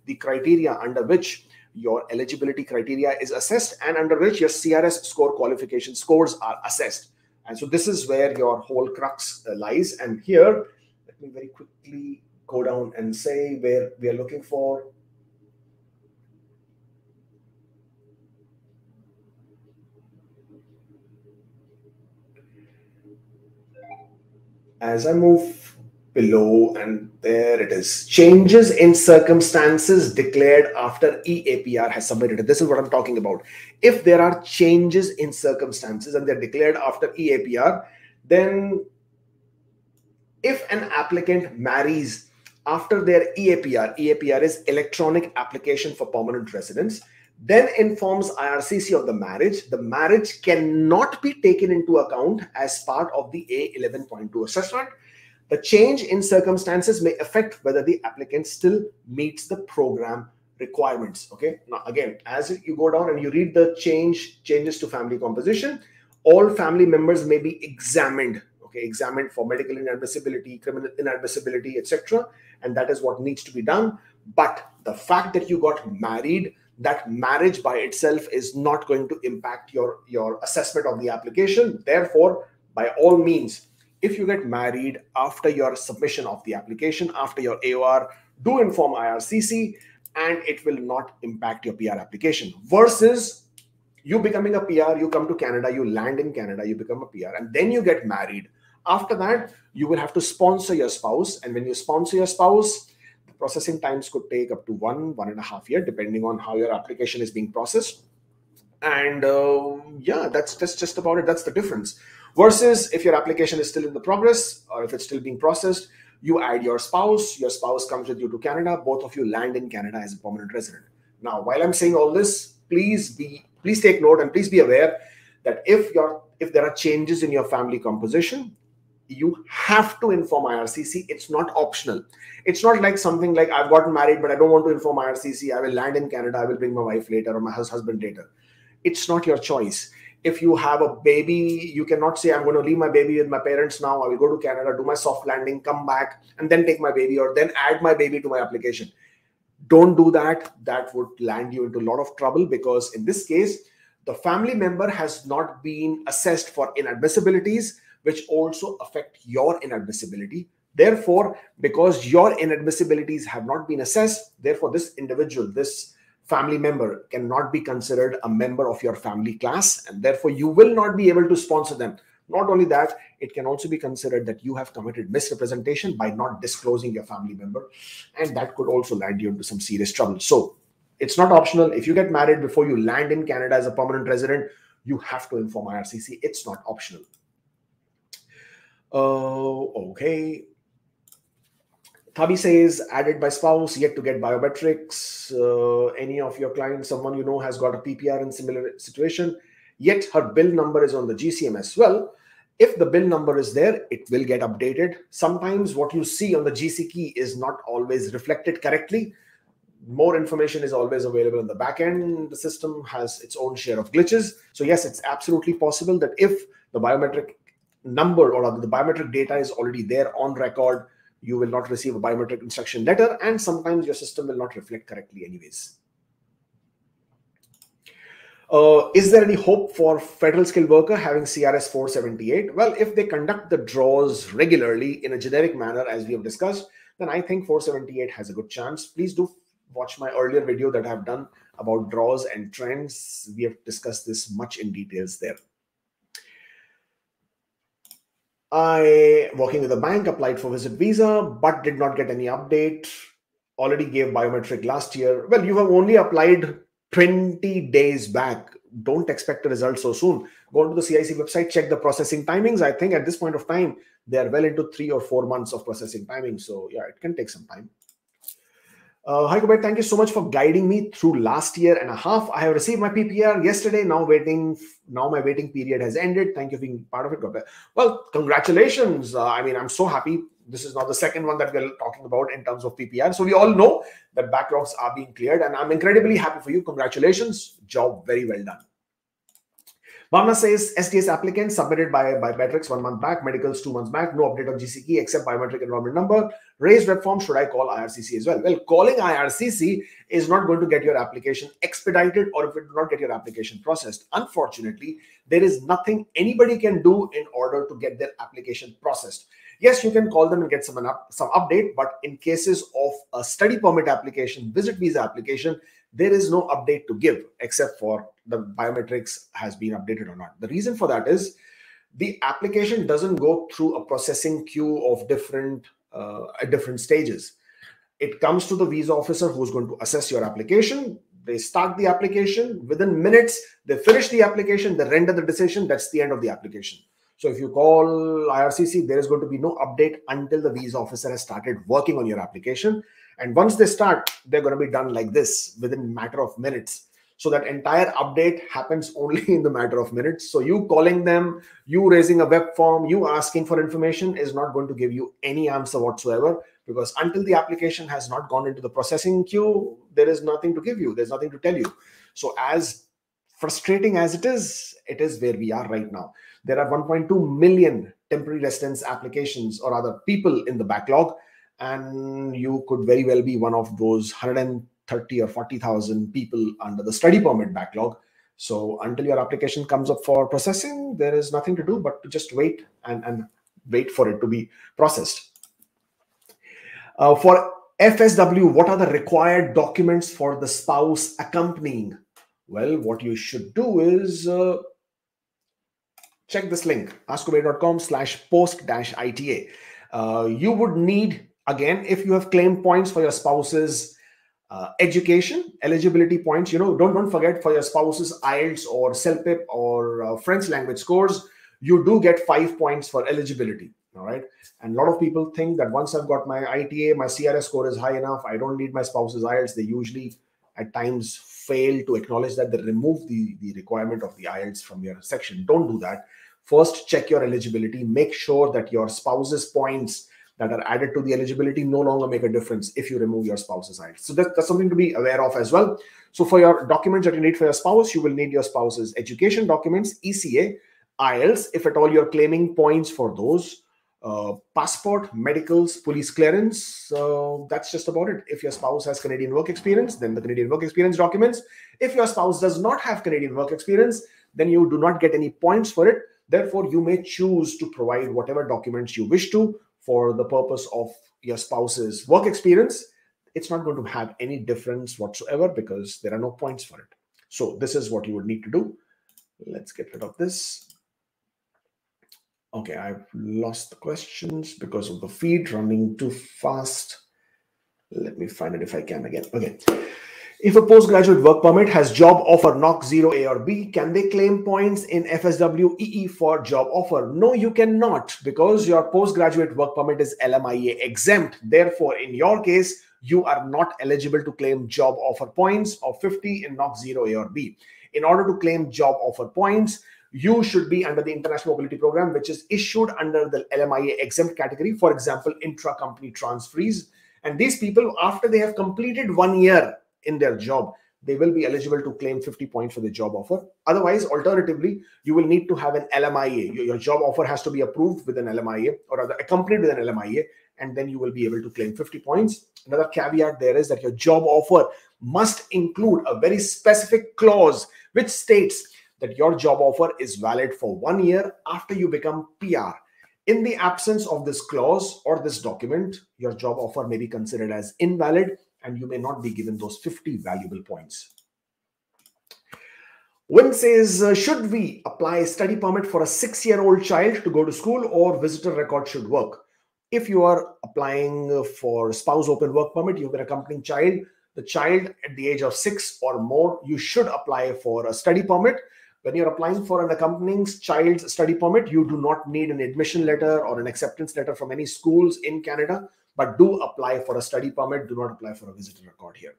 the criteria under which your eligibility criteria is assessed and under which your CRS score qualification scores are assessed. And so this is where your whole crux lies. And here, let me very quickly go down and say where we are looking for. As I move below, and there it is. Changes in circumstances declared after EAPR has submitted. This is what I'm talking about. If there are changes in circumstances and they're declared after EAPR, then if an applicant marries after their EAPR is electronic application for permanent residence, then informs IRCC of the marriage cannot be taken into account as part of the A11.2 assessment. The change in circumstances may affect whether the applicant still meets the program requirements. Okay. Now, again, as you go down and you read the changes to family composition, all family members may be examined. Okay, examined for medical inadmissibility, criminal inadmissibility, etc. And that is what needs to be done. But the fact that you got married, that marriage by itself is not going to impact your assessment of the application. Therefore, by all means, if you get married after your submission of the application, after your AOR, do inform IRCC and it will not impact your PR application. Versus you becoming a PR, you come to Canada, you land in Canada, you become a PR, and then you get married. After that, you will have to sponsor your spouse. And when you sponsor your spouse, the processing times could take up to 1.5 years, depending on how your application is being processed. And yeah, that's just about it. That's the difference. Versus if your application is still in the progress, or if it's still being processed, you add your spouse comes with you to Canada, both of you land in Canada as a permanent resident. Now, while I'm saying all this, please take note and please be aware that if there are changes in your family composition, you have to inform IRCC. It's not optional. It's not like something like, I've gotten married, but I don't want to inform IRCC. I will land in Canada. I will bring my wife later or my husband later. It's not your choice. If you have a baby, you cannot say, I'm going to leave my baby with my parents now. I will go to Canada, do my soft landing, come back, and then take my baby, or then add my baby to my application. Don't do that. That would land you into a lot of trouble, because in this case, the family member has not been assessed for inadmissibilities, which also affect your inadmissibility. Therefore, because your inadmissibilities have not been assessed, therefore this individual, this family member cannot be considered a member of your family class, and therefore you will not be able to sponsor them. Not only that, it can also be considered that you have committed misrepresentation by not disclosing your family member, and that could also land you into some serious trouble. So it's not optional. If you get married before you land in Canada as a permanent resident, you have to inform IRCC. It's not optional. Okay. Thabi says, added by spouse, yet to get biometrics. Any of your clients, someone you know has got a PPR in similar situation, yet her bill number is on the GCM as well. If the bill number is there, it will get updated. Sometimes what you see on the GC key is not always reflected correctly. More information is always available in the back end. The system has its own share of glitches. So yes, it's absolutely possible that if the biometric number or the biometric data is already there on record, you will not receive a biometric instruction letter, and sometimes your system will not reflect correctly anyways. Is there any hope for federal skilled worker having CRS 478? Well, if they conduct the draws regularly in a generic manner, as we have discussed, then I think 478 has a good chance. Please do watch my earlier video that I've done about draws and trends. We have discussed this much in details there. I, working with a bank, applied for visit visa, but did not get any update. Already gave biometric last year. Well, you have only applied 20 days back. Don't expect a result so soon. Go to the CIC website, check the processing timings. I think at this point of time, they are well into 3 or 4 months of processing timing. So yeah, it can take some time. Hi, Kubeir. Thank you so much for guiding me through last year and a half. I have received my PPR yesterday. Now my waiting period has ended. Thank you for being part of it, Kubeir. Well, congratulations. I mean, I'm so happy. This is not the second one that we're talking about in terms of PPR. So we all know that backlogs are being cleared, and I'm incredibly happy for you. Congratulations. Job very well done. Bhavna says, SDS applicant submitted by biometrics 1 month back, medicals 2 months back, no update on GC key except biometric enrollment number. Raised web form, should I call IRCC as well? Well, calling IRCC is not going to get your application expedited, or if it does not get your application processed. Unfortunately, there is nothing anybody can do in order to get their application processed. Yes, you can call them and get some update, but in cases of a study permit application, visit visa application, there is no update to give except for the biometrics has been updated or not. The reason for that is the application doesn't go through a processing queue of different stages. It comes to the visa officer who's going to assess your application. They start the application. Within minutes, they finish the application, they render the decision. That's the end of the application. So if you call IRCC, there is going to be no update until the visa officer has started working on your application. And once they start, they're going to be done like this within a matter of minutes. So that entire update happens only in the matter of minutes. So you calling them, you raising a web form, you asking for information is not going to give you any answer whatsoever, because until the application has not gone into the processing queue, there is nothing to give you. There's nothing to tell you. So as frustrating as it is where we are right now. There are 1.2 million temporary residence applications or other people in the backlog, and you could very well be one of those 130 or 40,000 people under the study permit backlog. So until your application comes up for processing, there is nothing to do but to just wait and wait for it to be processed. For FSW, what are the required documents for the spouse accompanying? Well, what you should do is check this link, askkubeir.com/post-ita. You would need, again, if you have claimed points for your spouse's Education, eligibility points, don't forget for your spouse's IELTS or CELPIP or French language scores, you do get 5 points for eligibility. All right. And a lot of people think that once I've got my ITA, my CRS score is high enough, I don't need my spouse's IELTS. They usually at times fail to acknowledge that. They remove the requirement of the IELTS from your section. Don't do that. First, check your eligibility. Make sure that your spouse's points that are added to the eligibility no longer make a difference if you remove your spouse's IELTS. So that's something to be aware of as well. So for your documents that you need for your spouse, you will need your spouse's education documents, ECA, IELTS, if at all you're claiming points for those, passport, medicals, police clearance. That's just about it. If your spouse has Canadian work experience, then the Canadian work experience documents. If your spouse does not have Canadian work experience, then you do not get any points for it. Therefore, you may choose to provide whatever documents you wish to for the purpose of your spouse's work experience. It's not going to have any difference whatsoever because there are no points for it. So this is what you would need to do. Let's get rid of this. Okay, I've lost the questions because of the feed running too fast. Let me find it if I can again. Okay. If a postgraduate work permit has job offer NOC 0A or B, can they claim points in FSW EE for job offer? No, you cannot, because your postgraduate work permit is LMIA exempt. Therefore, in your case, you are not eligible to claim job offer points of 50 in NOC 0A or B. In order to claim job offer points, you should be under the International Mobility Program, which is issued under the LMIA exempt category, for example, intra-company transferees. And these people, after they have completed 1 year in their job, they will be eligible to claim 50 points for the job offer. Otherwise, alternatively, you will need to have an LMIA. Your job offer has to be approved with an LMIA or rather accompanied with an LMIA, and then you will be able to claim 50 points. Another caveat there is that your job offer must include a very specific clause which states that your job offer is valid for 1 year after you become PR. In the absence of this clause or this document, your job offer may be considered as invalid and you may not be given those 50 valuable points. Win says, should we apply a study permit for a 6-year-old child to go to school or visitor record should work? If you are applying for spouse open work permit, you have an accompanying child, the child at the age of 6 or more, you should apply for a study permit. When you're applying for an accompanying child's study permit, you do not need an admission letter or an acceptance letter from any schools in Canada, but do apply for a study permit. Do not apply for a visitor record here.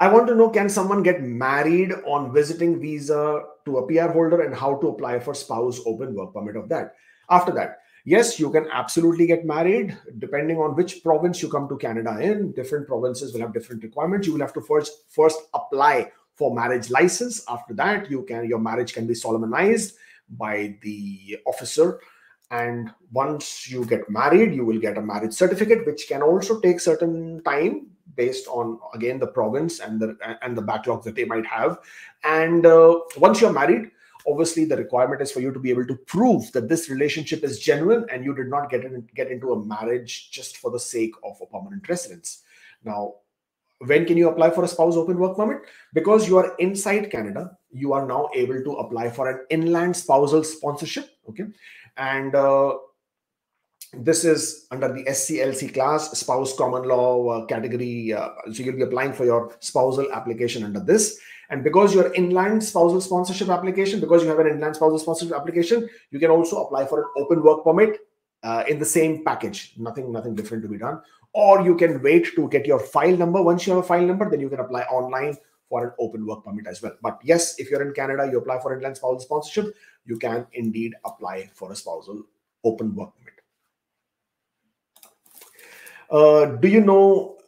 I want to know, can someone get married on visiting visa to a PR holder and how to apply for spouse open work permit of that? After that, yes, you can absolutely get married depending on which province you come to Canada in. Different provinces will have different requirements. You will have to first apply for marriage license. After that, your marriage can be solemnized by the officer. And once you get married, you will get a marriage certificate, which can also take certain time based on, again, the province and the backlog that they might have. And once you're married, obviously the requirement is for you to be able to prove that this relationship is genuine and you did not get into a marriage just for the sake of a permanent residence. Now, when can you apply for a spouse open work permit? Because you are inside Canada, you are now able to apply for an inland spousal sponsorship. Okay. And this is under the SCLC class, spouse common law category. So you'll be applying for your spousal application under this. And because you're inland spousal sponsorship application, because you have an inland spousal sponsorship application, you can also apply for an open work permit in the same package. Nothing different to be done. Or you can wait to get your file number. Once you have a file number, then you can apply online for an open work permit as well. But yes, if you're in Canada, you apply for inland spousal sponsorship, you can indeed apply for a spousal open work permit. Do you know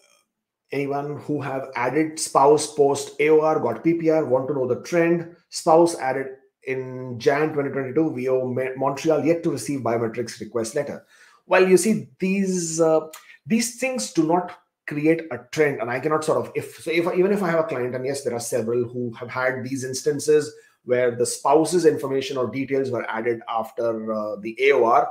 anyone who have added spouse post AOR, got PPR, want to know the trend? Spouse added in Jan 2022, VO Montreal, yet to receive biometrics request letter. Well, you see, these things do not create a trend, and I cannot sort of, even if I have a client, and yes, there are several who have had these instances where the spouse's information or details were added after the AOR.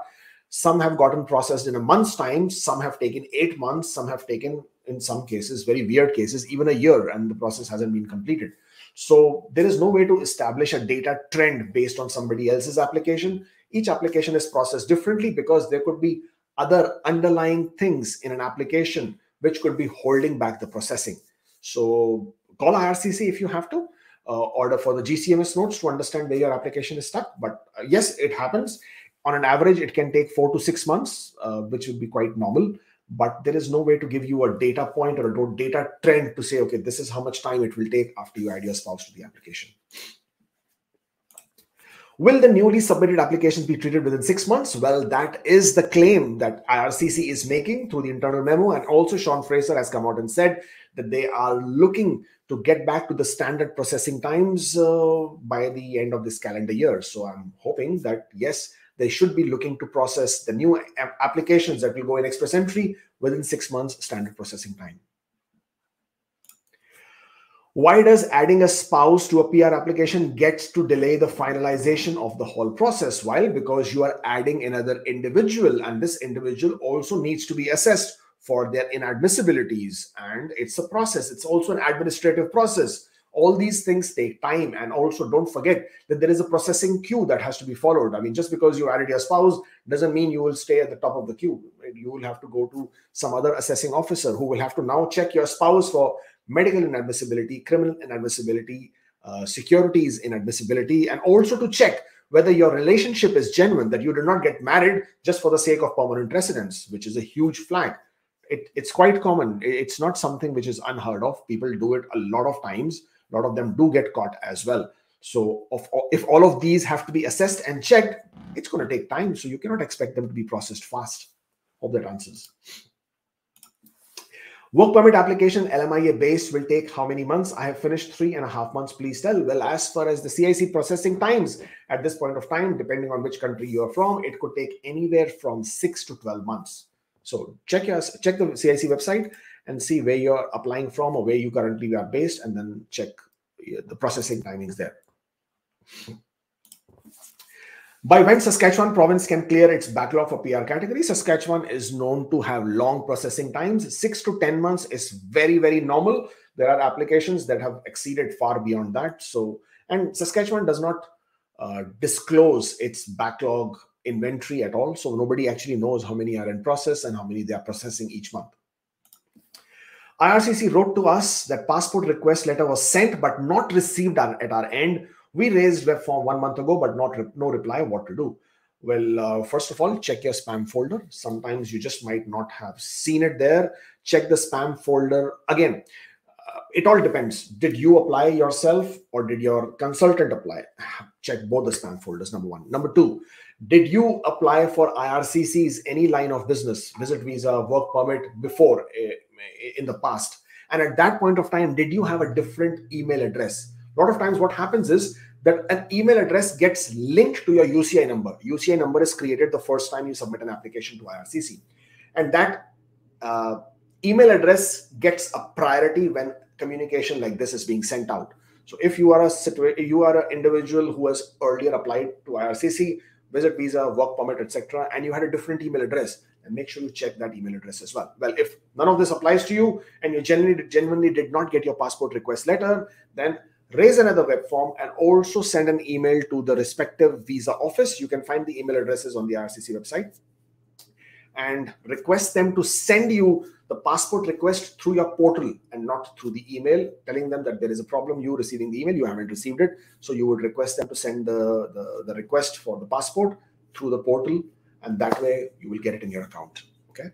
Some have gotten processed in a month's time, some have taken 8 months, some have taken, in some cases, very weird cases, even a year, and the process hasn't been completed. So there is no way to establish a data trend based on somebody else's application. Each application is processed differently because there could be other underlying things in an application which could be holding back the processing. So call IRCC if you have to, order for the GCMS notes to understand where your application is stuck. But yes, it happens. On an average, it can take 4 to 6 months, which would be quite normal. But there is no way to give you a data point or a data trend to say, okay, this is how much time it will take after you add your spouse to the application. Will the newly submitted applications be treated within 6 months? Well, that is the claim that IRCC is making through the internal memo. And also Sean Fraser has come out and said that they are looking to get back to the standard processing times by the end of this calendar year. So I'm hoping that, yes, they should be looking to process the new applications that will go in Express Entry within 6 months standard processing time. Why does adding a spouse to a PR application gets to delay the finalization of the whole process? Why? Because you are adding another individual, and this individual also needs to be assessed for their inadmissibilities. And it's a process. It's also an administrative process. All these things take time. And also don't forget that there is a processing queue that has to be followed. I mean, just because you added your spouse doesn't mean you will stay at the top of the queue. Right? You will have to go to some other assessing officer who will have to now check your spouse for medical inadmissibility, criminal inadmissibility, securities inadmissibility, and also to check whether your relationship is genuine, that you did not get married just for the sake of permanent residence, which is a huge flag. It's quite common. It's not something which is unheard of. People do it a lot of times. A lot of them do get caught as well. So if all of these have to be assessed and checked, it's going to take time. So you cannot expect them to be processed fast. Hope that answers. Work permit application LMIA based will take how many months? I have finished 3.5 months. Please tell. Well, as far as the CIC processing times at this point of time, depending on which country you are from, it could take anywhere from 6 to 12 months. So check the CIC website and see where you're applying from or where you currently are based, and then check the processing timings there. By when Saskatchewan province can clear its backlog for PR category? Saskatchewan is known to have long processing times. 6 to 10 months is very, very normal. There are applications that have exceeded far beyond that. So, and Saskatchewan does not disclose its backlog inventory at all. So nobody actually knows how many are in process and how many they are processing each month. IRCC wrote to us that passport request letter was sent but not received at our end. We raised web form 1 month ago, but no reply. What to do? Well, first of all, check your spam folder. Sometimes you just might not have seen it there. Check the spam folder. Again, it all depends. Did you apply yourself or did your consultant apply? Check both the spam folders, number one. Number two, did you apply for IRCC's any line of business, visit visa, work permit before in the past? And at that point of time, did you have a different email address? A lot of times what happens is that an email address gets linked to your UCI number. UCI number is created the first time you submit an application to IRCC. And that email address gets a priority when communication like this is being sent out. So if you are an individual who has earlier applied to IRCC, visit visa, work permit, etc., and you had a different email address, and make sure you check that email address as well. Well, if none of this applies to you and you genuinely did not get your passport request letter, then raise another web form and also send an email to the respective visa office. You can find the email addresses on the IRCC website, and request them to send you the passport request through your portal and not through the email, telling them that there is a problem, you receiving the email, you haven't received it. So you would request them to send the request for the passport through the portal, and that way you will get it in your account. Okay.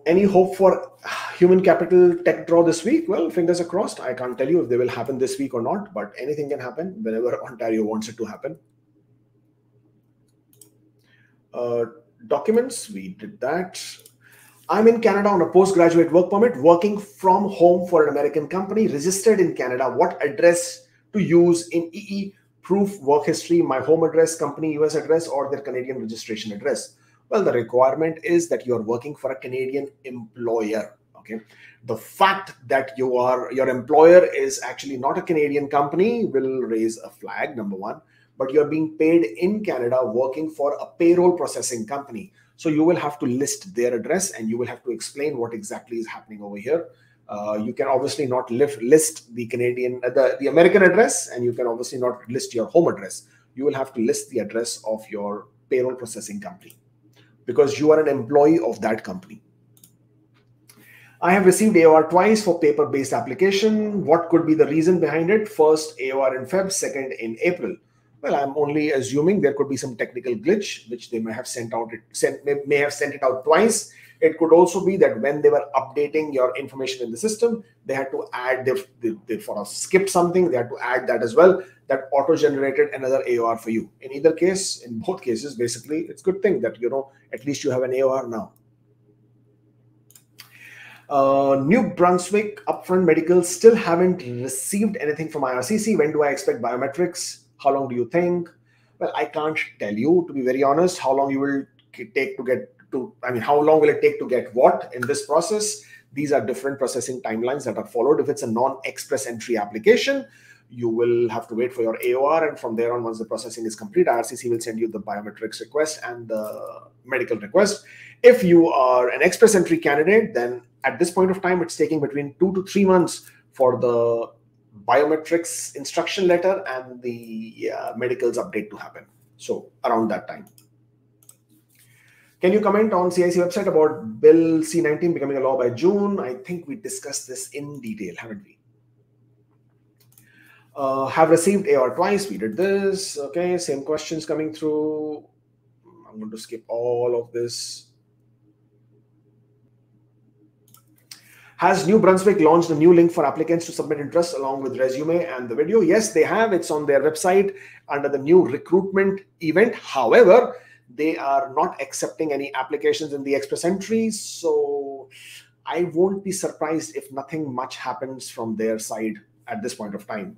Any hope for human capital tech draw this week? Well, fingers are crossed. I can't tell you if they will happen this week or not, but anything can happen whenever Ontario wants it to happen. Documents, we did that. I'm in Canada on a postgraduate work permit, working from home for an American company, registered in Canada. What address to use in EE? Proof, work history, my home address, company US address, or their Canadian registration address? Well, the requirement is that you are working for a Canadian employer. Okay. The fact that your employer is actually not a Canadian company will raise a flag, number one. But you're being paid in Canada working for a payroll processing company. So you will have to list their address and you will have to explain what exactly is happening over here. You can obviously not list the American address, and you can obviously not list your home address. You will have to list the address of your payroll processing company. because you are an employee of that company. I have received AOR twice for paper-based application. What could be the reason behind it? First AOR in Feb, second in April. Well, I'm only assuming there could be some technical glitch, which they may have sent out. May have sent it out twice. It could also be that when they were updating your information in the system, they had to add, they for us skipped something, they had to add that as well. That auto-generated another AOR for you. In either case, in both cases, basically, it's a good thing that, at least you have an AOR now. New Brunswick upfront medical still haven't received anything from IRCC. When do I expect biometrics? How long do you think? Well, I can't tell you, to be very honest, how long you will take to get to, how long will it take to get what in this process? These are different processing timelines that are followed. If it's a non-express entry application, you will have to wait for your AOR, and from there on, once the processing is complete, IRCC will send you the biometrics request and the medical request. If you are an express entry candidate, then at this point of time, it's taking between 2 to 3 months for the biometrics instruction letter and the medicals update to happen. So around that time. Can you comment on CIC website about Bill C-19 becoming a law by June? I think we discussed this in detail, haven't we? Have received AOR twice. We did this. Okay, same questions coming through. I'm going to skip all of this. Has New Brunswick launched a new link for applicants to submit interest along with resume and the video? Yes, they have. It's on their website under the new recruitment event. However, they are not accepting any applications in the express entries. So I won't be surprised if nothing much happens from their side at this point of time.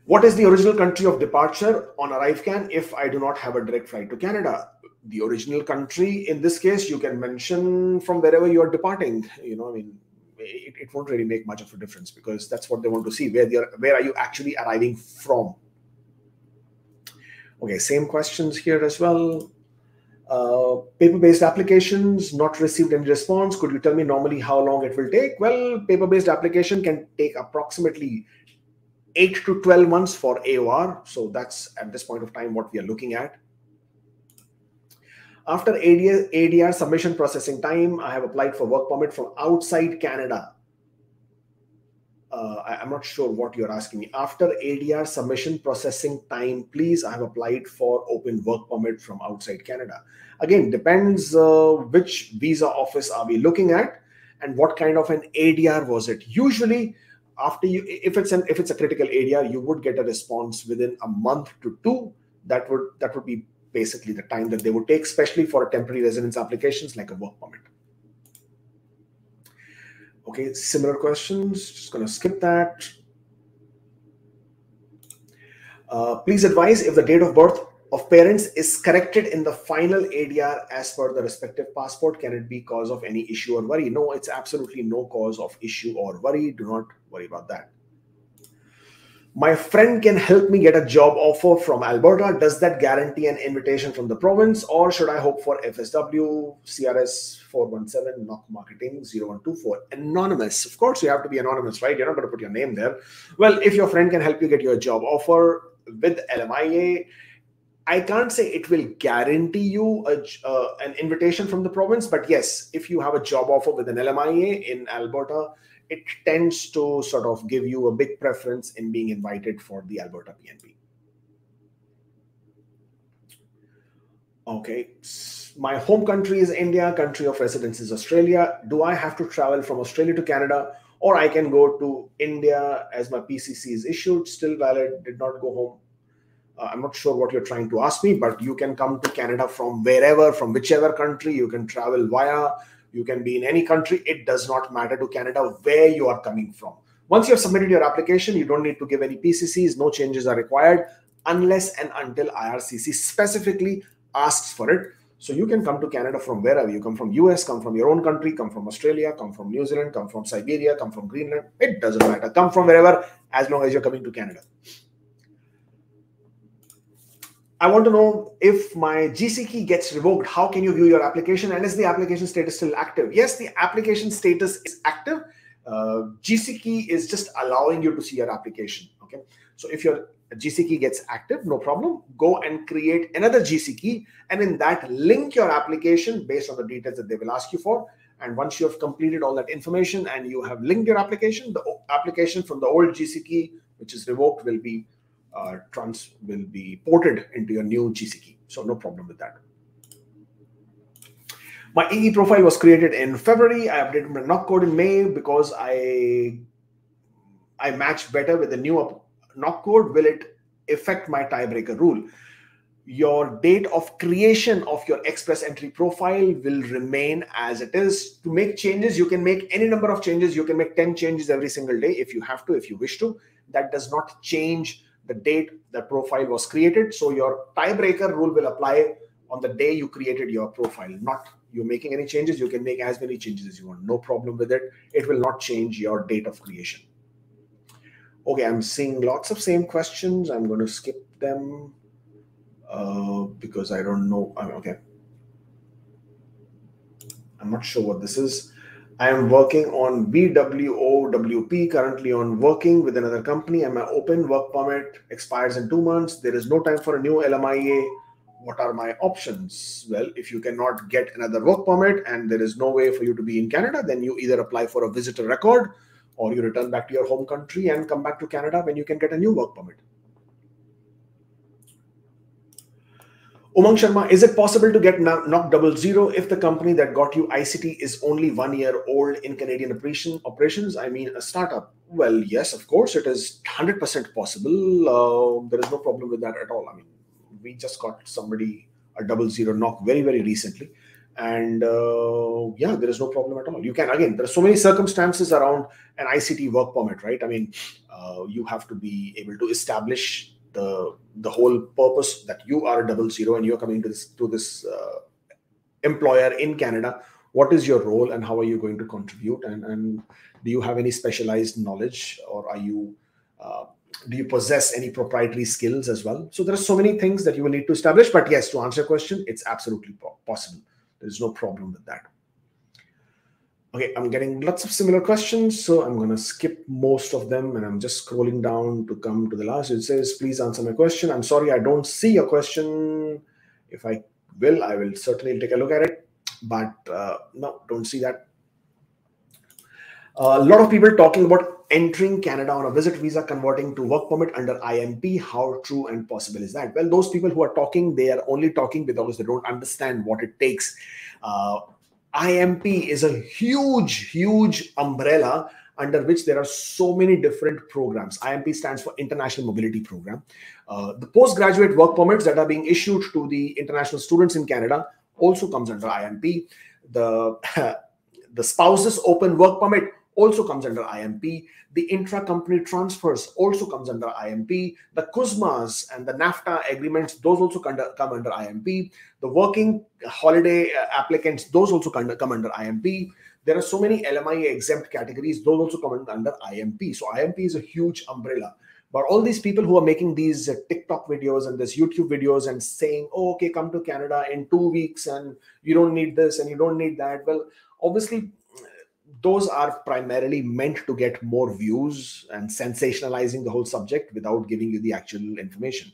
What is the original country of departure on ArriveCan if I do not have a direct flight to Canada? The original country, in this case, you can mention from wherever you are departing. It won't really make much of a difference because that's what they want to see. Where are you actually arriving from? Okay, same questions here as well. Paper-based applications, not received any response. Could you tell me normally how long it will take? Well, paper-based application can take approximately 8 to 12 months for AOR. So that's at this point of time what we are looking at. After ADR submission processing time, I have applied for work permit from outside Canada. I'm not sure what you're asking me. After ADR submission processing time, please, I have applied for open work permit from outside Canada. Again, depends which visa office are we looking at and what kind of an ADR was it. Usually, after if it's a critical ADR, you would get a response within a month to 2. That would be basically the time that they would take, especially for temporary residence applications like a work permit. Okay, similar questions. Just going to skip that. Please advise if the date of birth of parents is corrected in the final ADR as per the respective passport. Can it be cause of any issue or worry? No, it's absolutely no cause of issue or worry. Do not worry about that. My friend can help me get a job offer from Alberta. Does that guarantee an invitation from the province, or should I hope for FSW, CRS 417, NOC Marketing 0124? Anonymous. Of course, you have to be anonymous, right? You're not going to put your name there. Well, if your friend can help you get your job offer with LMIA, I can't say it will guarantee you an invitation from the province, but yes, if you have a job offer with an LMIA in Alberta, it tends to sort of give you a big preference in being invited for the Alberta PNP. Okay, my home country is India, country of residence is Australia. Do I have to travel from Australia to Canada, or I can go to India as my PCC is issued, still valid, did not go home? I'm not sure what you're trying to ask me, but you can come to Canada from wherever, from whichever country. You can travel via. You can be in any country. It does not matter to Canada where you are coming from. Once you have submitted your application, you don't need to give any PCCs. No changes are required unless and until IRCC specifically asks for it. So you can come to Canada from wherever. You come from US, come from your own country, come from Australia, come from New Zealand, come from Siberia, come from Greenland. It doesn't matter. Come from wherever as long as you're coming to Canada. I want to know if my GC key gets revoked, how can you view your application, and is the application status still active? Yes, the application status is active. GC key is just allowing you to see your application. Okay, so if your GC key gets active, no problem. Go and create another GC key, and in that link your application based on the details that they will ask you for. And once you have completed all that information and you have linked your application, the application from the old GC key, which is revoked, will be ported into your new GC key. So no problem with that. My EE profile was created in February. I updated my knock code in May because I matched better with the new knock code. Will it affect my tiebreaker rule? Your date of creation of your express entry profile will remain as it is. To make changes, you can make any number of changes. You can make 10 changes every single day if you have to, if you wish to. That does not change the date the profile was created. So your tiebreaker rule will apply on the day you created your profile, not you making any changes. You can make as many changes as you want. No problem with it. It will not change your date of creation. Okay, I'm seeing lots of same questions. I'm going to skip them because I don't know. Okay. I'm not sure what this is. I am working on BWOWP, currently on working with another company, and my open work permit expires in 2 months. There is no time for a new LMIA. What are my options? Well, if you cannot get another work permit and there is no way for you to be in Canada, then you either apply for a visitor record or you return back to your home country and come back to Canada when you can get a new work permit. Umang Sharma, is it possible to get knock 00 if the company that got you ICT is only 1 year old in Canadian operations? I mean, a startup. Well, yes, of course, it is 100% possible. There is no problem with that at all. I mean, we just got somebody a 00 knock very, very recently. And yeah, there is no problem at all. You can, again, there are so many circumstances around an ICT work permit, right? I mean, you have to be able to establish the whole purpose that you are a 00 and you're coming to this employer in Canada. What is your role and how are you going to contribute? And do you have any specialized knowledge, or are you do you possess any proprietary skills as well? So there are so many things that you will need to establish. But yes, to answer your question, it's absolutely possible. There's no problem with that. Okay, I'm getting lots of similar questions, so I'm going to skip most of them, and I'm just scrolling down to come to the last. It says, please answer my question. I'm sorry, I don't see your question. If I will certainly take a look at it, but no, don't see that. A lot of people talking about entering Canada on a visit visa, converting to work permit under IMP. How true and possible is that? Well, those people who are talking, they are only talking because they don't understand what it takes. IMP is a huge, huge umbrella under which there are so many different programs. IMP stands for International Mobility Program. The postgraduate work permits that are being issued to the international students in Canada also comes under IMP. The spouses open work permit also comes under IMP. The intra-company transfers also comes under IMP. The CUSMAs and the NAFTA agreements, those also come under IMP. The working holiday applicants, those also come under IMP. There are so many LMIA exempt categories, those also come under IMP. So IMP is a huge umbrella. But all these people who are making these TikTok videos and this YouTube videos and saying, oh, okay, come to Canada in 2 weeks and you don't need this and you don't need that. Well, obviously, those are primarily meant to get more views and sensationalizing the whole subject without giving you the actual information.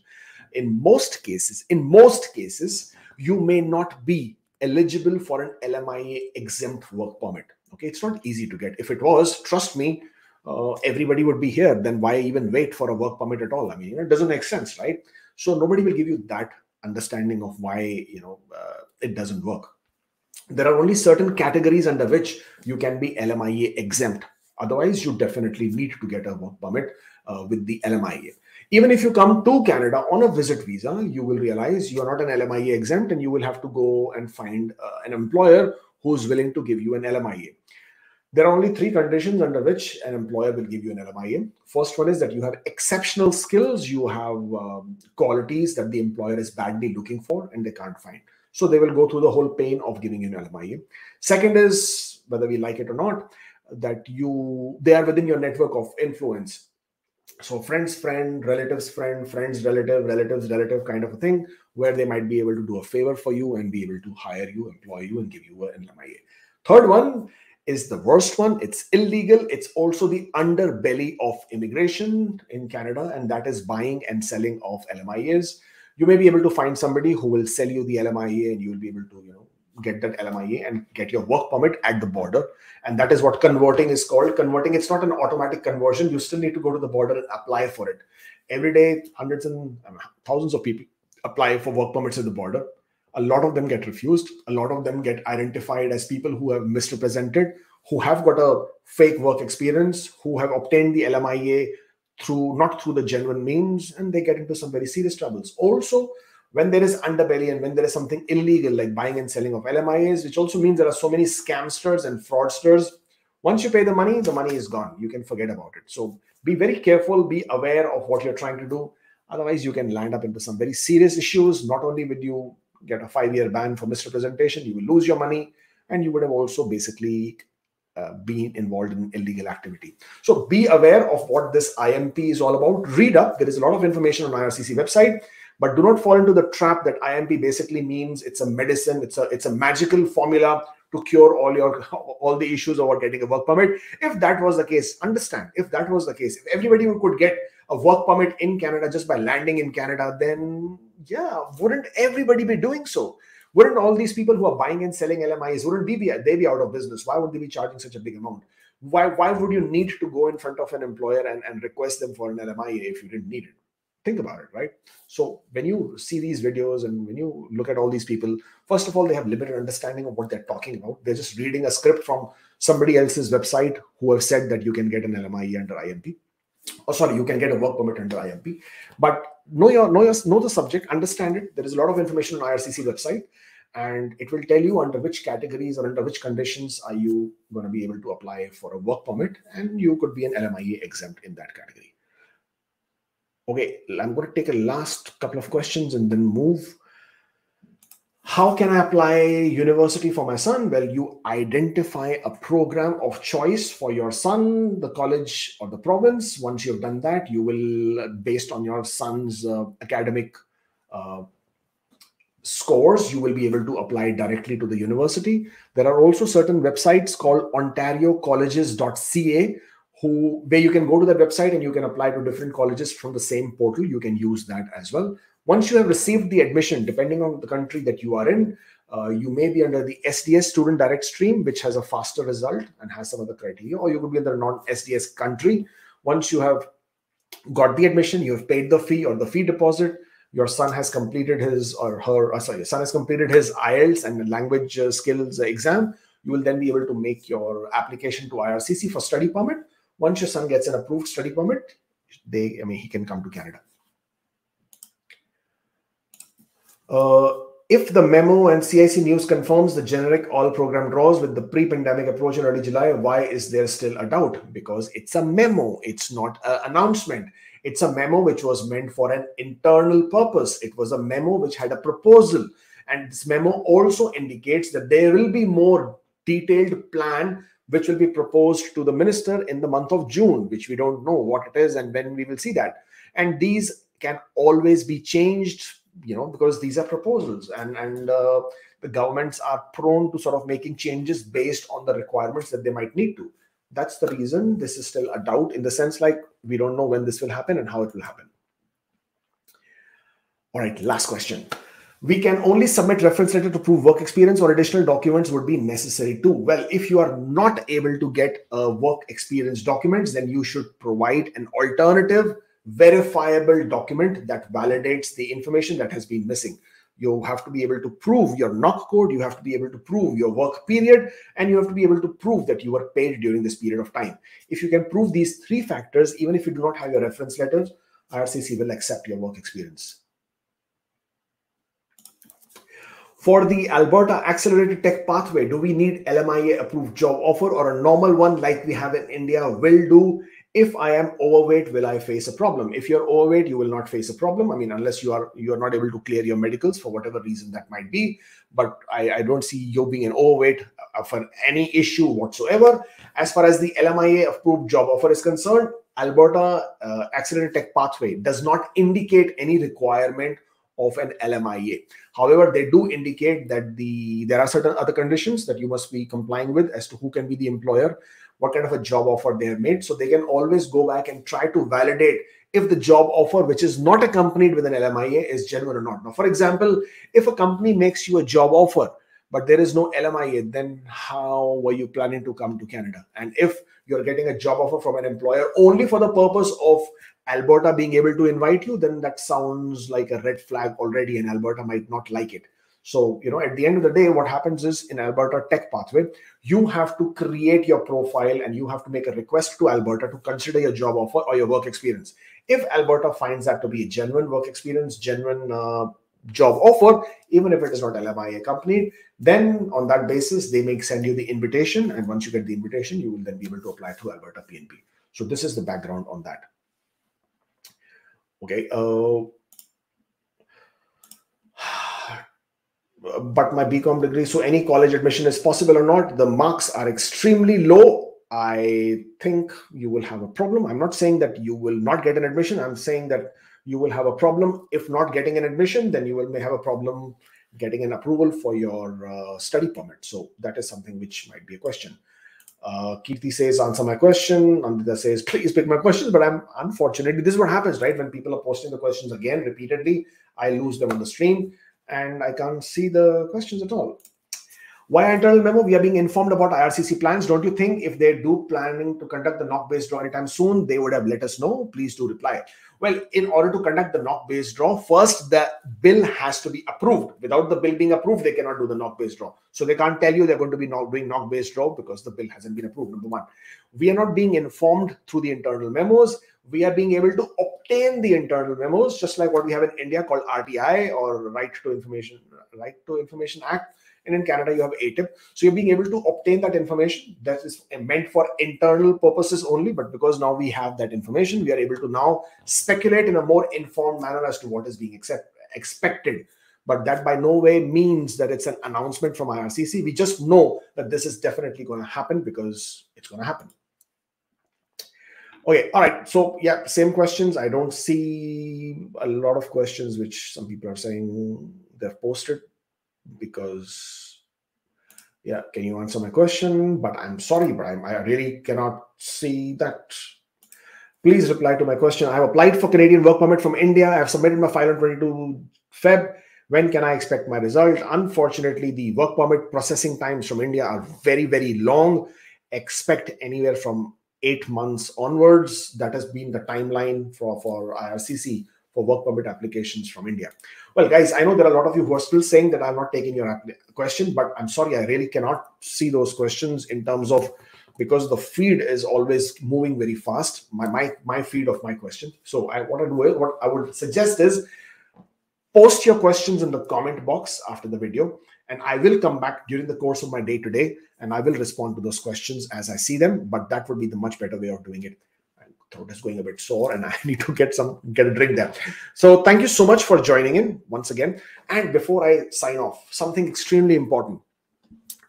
In most cases, you may not be eligible for an LMIA exempt work permit. Okay, it's not easy to get. If it was, trust me, everybody would be here. Then why even wait for a work permit at all? I mean, it doesn't make sense, right? So nobody will give you that understanding of why it doesn't work. There are only certain categories under which you can be LMIA exempt. Otherwise, you definitely need to get a work permit with the LMIA. Even if you come to Canada on a visit visa, you will realize you're not an LMIA exempt and you will have to go and find an employer who's willing to give you an LMIA. There are only 3 conditions under which an employer will give you an LMIA. First one is that you have exceptional skills. You have qualities that the employer is badly looking for and they can't find. So they will go through the whole pain of giving you an LMIA. Second is, whether we like it or not, that they are within your network of influence. So friend's friend, relative's friend, friend's relative, relative's relative kind of a thing, where they might be able to do a favor for you and be able to hire you, employ you, and give you an LMIA. Third one is the worst one. It's illegal. It's also the underbelly of immigration in Canada, and that is buying and selling of LMIAs. You may be able to find somebody who will sell you the LMIA, and you will be able to, get that LMIA and get your work permit at the border. And that is what converting is called. Converting, it's not an automatic conversion. You still need to go to the border and apply for it. Every day, hundreds and thousands of people apply for work permits at the border. A lot of them get refused. A lot of them get identified as people who have misrepresented, who have got a fake work experience, who have obtained the LMIA not through the genuine means, and they get into some very serious troubles. Also, when there is underbelly and when there is something illegal like buying and selling of LMIAs, which also means there are so many scamsters and fraudsters, once you pay the money is gone. You can forget about it. So be very careful, be aware of what you're trying to do. Otherwise, you can land up into some very serious issues. Not only will you get a 5-year ban for misrepresentation, you will lose your money, and you would have also basically been involved in illegal activity. So be aware of what this IMP is all about. Read up. There is a lot of information on IRCC website. But do not fall into the trap that IMP basically means it's a medicine, it's a magical formula to cure all the issues about getting a work permit. If that was the case, understand, if that was the case, if everybody could get a work permit in Canada just by landing in Canada, then yeah, wouldn't everybody be doing so? Wouldn't all these people who are buying and selling LMIs, wouldn't they be out of business? Why would they be charging such a big amount? Why would you need to go in front of an employer and request them for an LMIA if you didn't need it? Think about it, right? So when you see these videos and when you look at all these people, first of all, they have limited understanding of what they're talking about. They're just reading a script from somebody else's website who have said that you can get an LMIA under IMP. Oh, sorry, you can get a work permit under IMP. But know the subject, understand it. There is a lot of information on IRCC website, and it will tell you under which categories or under which conditions are you going to be able to apply for a work permit, and you could be an LMIA exempt in that category. Okay, I'm going to take a last couple of questions and then move. How can I apply university for my son? Well, you identify a program of choice for your son, the college or the province. Once you've done that, you will, based on your son's academic scores, you will be able to apply directly to the university. There are also certain websites called ontariocolleges.ca, where you can go to that website and you can apply to different colleges from the same portal. You can use that as well. Once you have received the admission, depending on the country that you are in, you may be under the SDS student direct stream, which has a faster result and has some other criteria, or you could be under a non-SDS country. Once you have got the admission, you have paid the fee or the fee deposit, your son has completed his IELTS and language skills exam, you will then be able to make your application to IRCC for study permit. Once your son gets an approved study permit, he can come to Canada. If the memo and CIC news confirms the generic all program draws with the pre-pandemic approach in early July, why is there still a doubt? Because it's a memo. It's not an announcement. It's a memo which was meant for an internal purpose. It was a memo which had a proposal. And this memo also indicates that there will be more detailed plan which will be proposed to the minister in the month of June, which we don't know what it is and when we will see that. And these can always be changed, because these are proposals, and the governments are prone to sort of making changes based on the requirements that they might need to. That's the reason this is still a doubt, in the sense like we don't know when this will happen and how it will happen. All right, last question. We can only submit reference letter to prove work experience, or additional documents would be necessary too. Well, if you are not able to get work experience documents, then you should provide an alternative verifiable document that validates the information that has been missing. You have to be able to prove your knock code, you have to be able to prove your work period, and you have to be able to prove that you were paid during this period of time. If you can prove these three factors, even if you do not have your reference letters, IRCC will accept your work experience. For the Alberta Accelerated Tech Pathway, do we need LMIA approved job offer, or a normal one like we have in India will do? If I am overweight, will I face a problem? If you're overweight, you will not face a problem. I mean, unless you are not able to clear your medicals for whatever reason that might be. But I don't see you being an overweight for any issue whatsoever. As far as the LMIA approved job offer is concerned, Alberta Accelerated Tech Pathway does not indicate any requirement of an LMIA. However, they do indicate that there are certain other conditions that you must be complying with as to who can be the employer, what kind of a job offer they have made. So they can always go back and try to validate if the job offer, which is not accompanied with an LMIA, is genuine or not. Now, for example, if a company makes you a job offer, but there is no LMIA, then how were you planning to come to Canada? And if you're getting a job offer from an employer only for the purpose of Alberta being able to invite you, then that sounds like a red flag already, and Alberta might not like it. So, at the end of the day, what happens is in Alberta Tech Pathway, you have to create your profile and you have to make a request to Alberta to consider your job offer or your work experience. If Alberta finds that to be a genuine work experience, genuine job offer, even if it is not LMIA accompanied, then on that basis, they may send you the invitation. And once you get the invitation, you will then be able to apply to Alberta PNP. So this is the background on that. Okay. But my BCom degree, so any college admission is possible or not? The marks are extremely low. I think you will have a problem. I'm not saying that you will not get an admission. I'm saying that you will have a problem if not getting an admission, then you may have a problem getting an approval for your study permit. So that is something which might be a question. Kirti says, answer my question. Amrita says, please pick my questions. But unfortunately, this is what happens, right? When people are posting the questions again repeatedly, I lose them on the stream and I can't see the questions at all. Via internal memo, we are being informed about IRCC plans. Don't you think if they do planning to conduct the knock-based draw anytime soon, they would have let us know? Please do reply. Well, in order to conduct the knock-based draw, first the bill has to be approved. Without the bill being approved, they cannot do the knock-based draw. So they can't tell you they're going to be doing knock-based draw because the bill hasn't been approved, number one. We are not being informed through the internal memos. We are being able to obtain the internal memos, just like what we have in India called RTI or Right to Information Act. And in Canada, you have ATIP. So you're being able to obtain that information that is meant for internal purposes only. But because now we have that information, we are able to now speculate in a more informed manner as to what is being expected. But that by no way means that it's an announcement from IRCC. We just know that this is definitely going to happen because it's going to happen. Okay, all right. So yeah, same questions. I don't see a lot of questions which some people are saying they've posted. Because, yeah, can you answer my question? But I'm sorry, Brian, I really cannot see that. Please reply to my question. I have applied for Canadian work permit from India. I have submitted my file on 22 Feb. When can I expect my result? Unfortunately, the work permit processing times from India are very, very long. Expect anywhere from 8 months onwards. That has been the timeline for IRCC for work permit applications from India. Well, guys, I know there are a lot of you who are still saying that I'm not taking your question, but I'm sorry, I really cannot see those questions in terms of, because the feed is always moving very fast, my feed of my question. So what I would suggest is post your questions in the comment box after the video, and I will come back during the course of my day today, and I will respond to those questions as I see them, but that would be the much better way of doing it. Throat is going a bit sore and I need to get a drink there. So thank you so much for joining in once again. And before I sign off, something extremely important.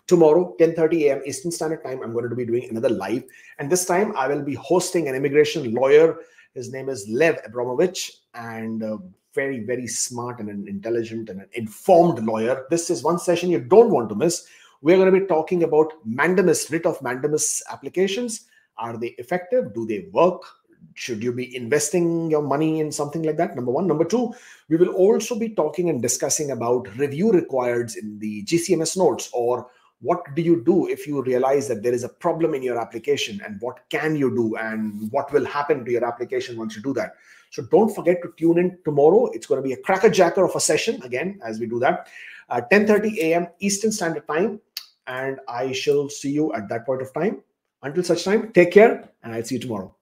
Tomorrow, 10:30 a.m. Eastern Standard Time, I'm going to be doing another live. And this time I will be hosting an immigration lawyer. His name is Lev Abramovich, and very, very smart and an intelligent and an informed lawyer. This is one session you don't want to miss. We're going to be talking about mandamus, writ of mandamus applications. Are they effective? Do they work? Should you be investing your money in something like that? Number one. Number two, we will also be talking and discussing about review required in the GCMS notes, or what do you do if you realize that there is a problem in your application, and what can you do and what will happen to your application once you do that. So don't forget to tune in tomorrow. It's going to be a crackerjacker of a session again as we do that. 10:30 a.m. Eastern Standard Time, and I shall see you at that point of time. Until such time, take care, and I'll see you tomorrow.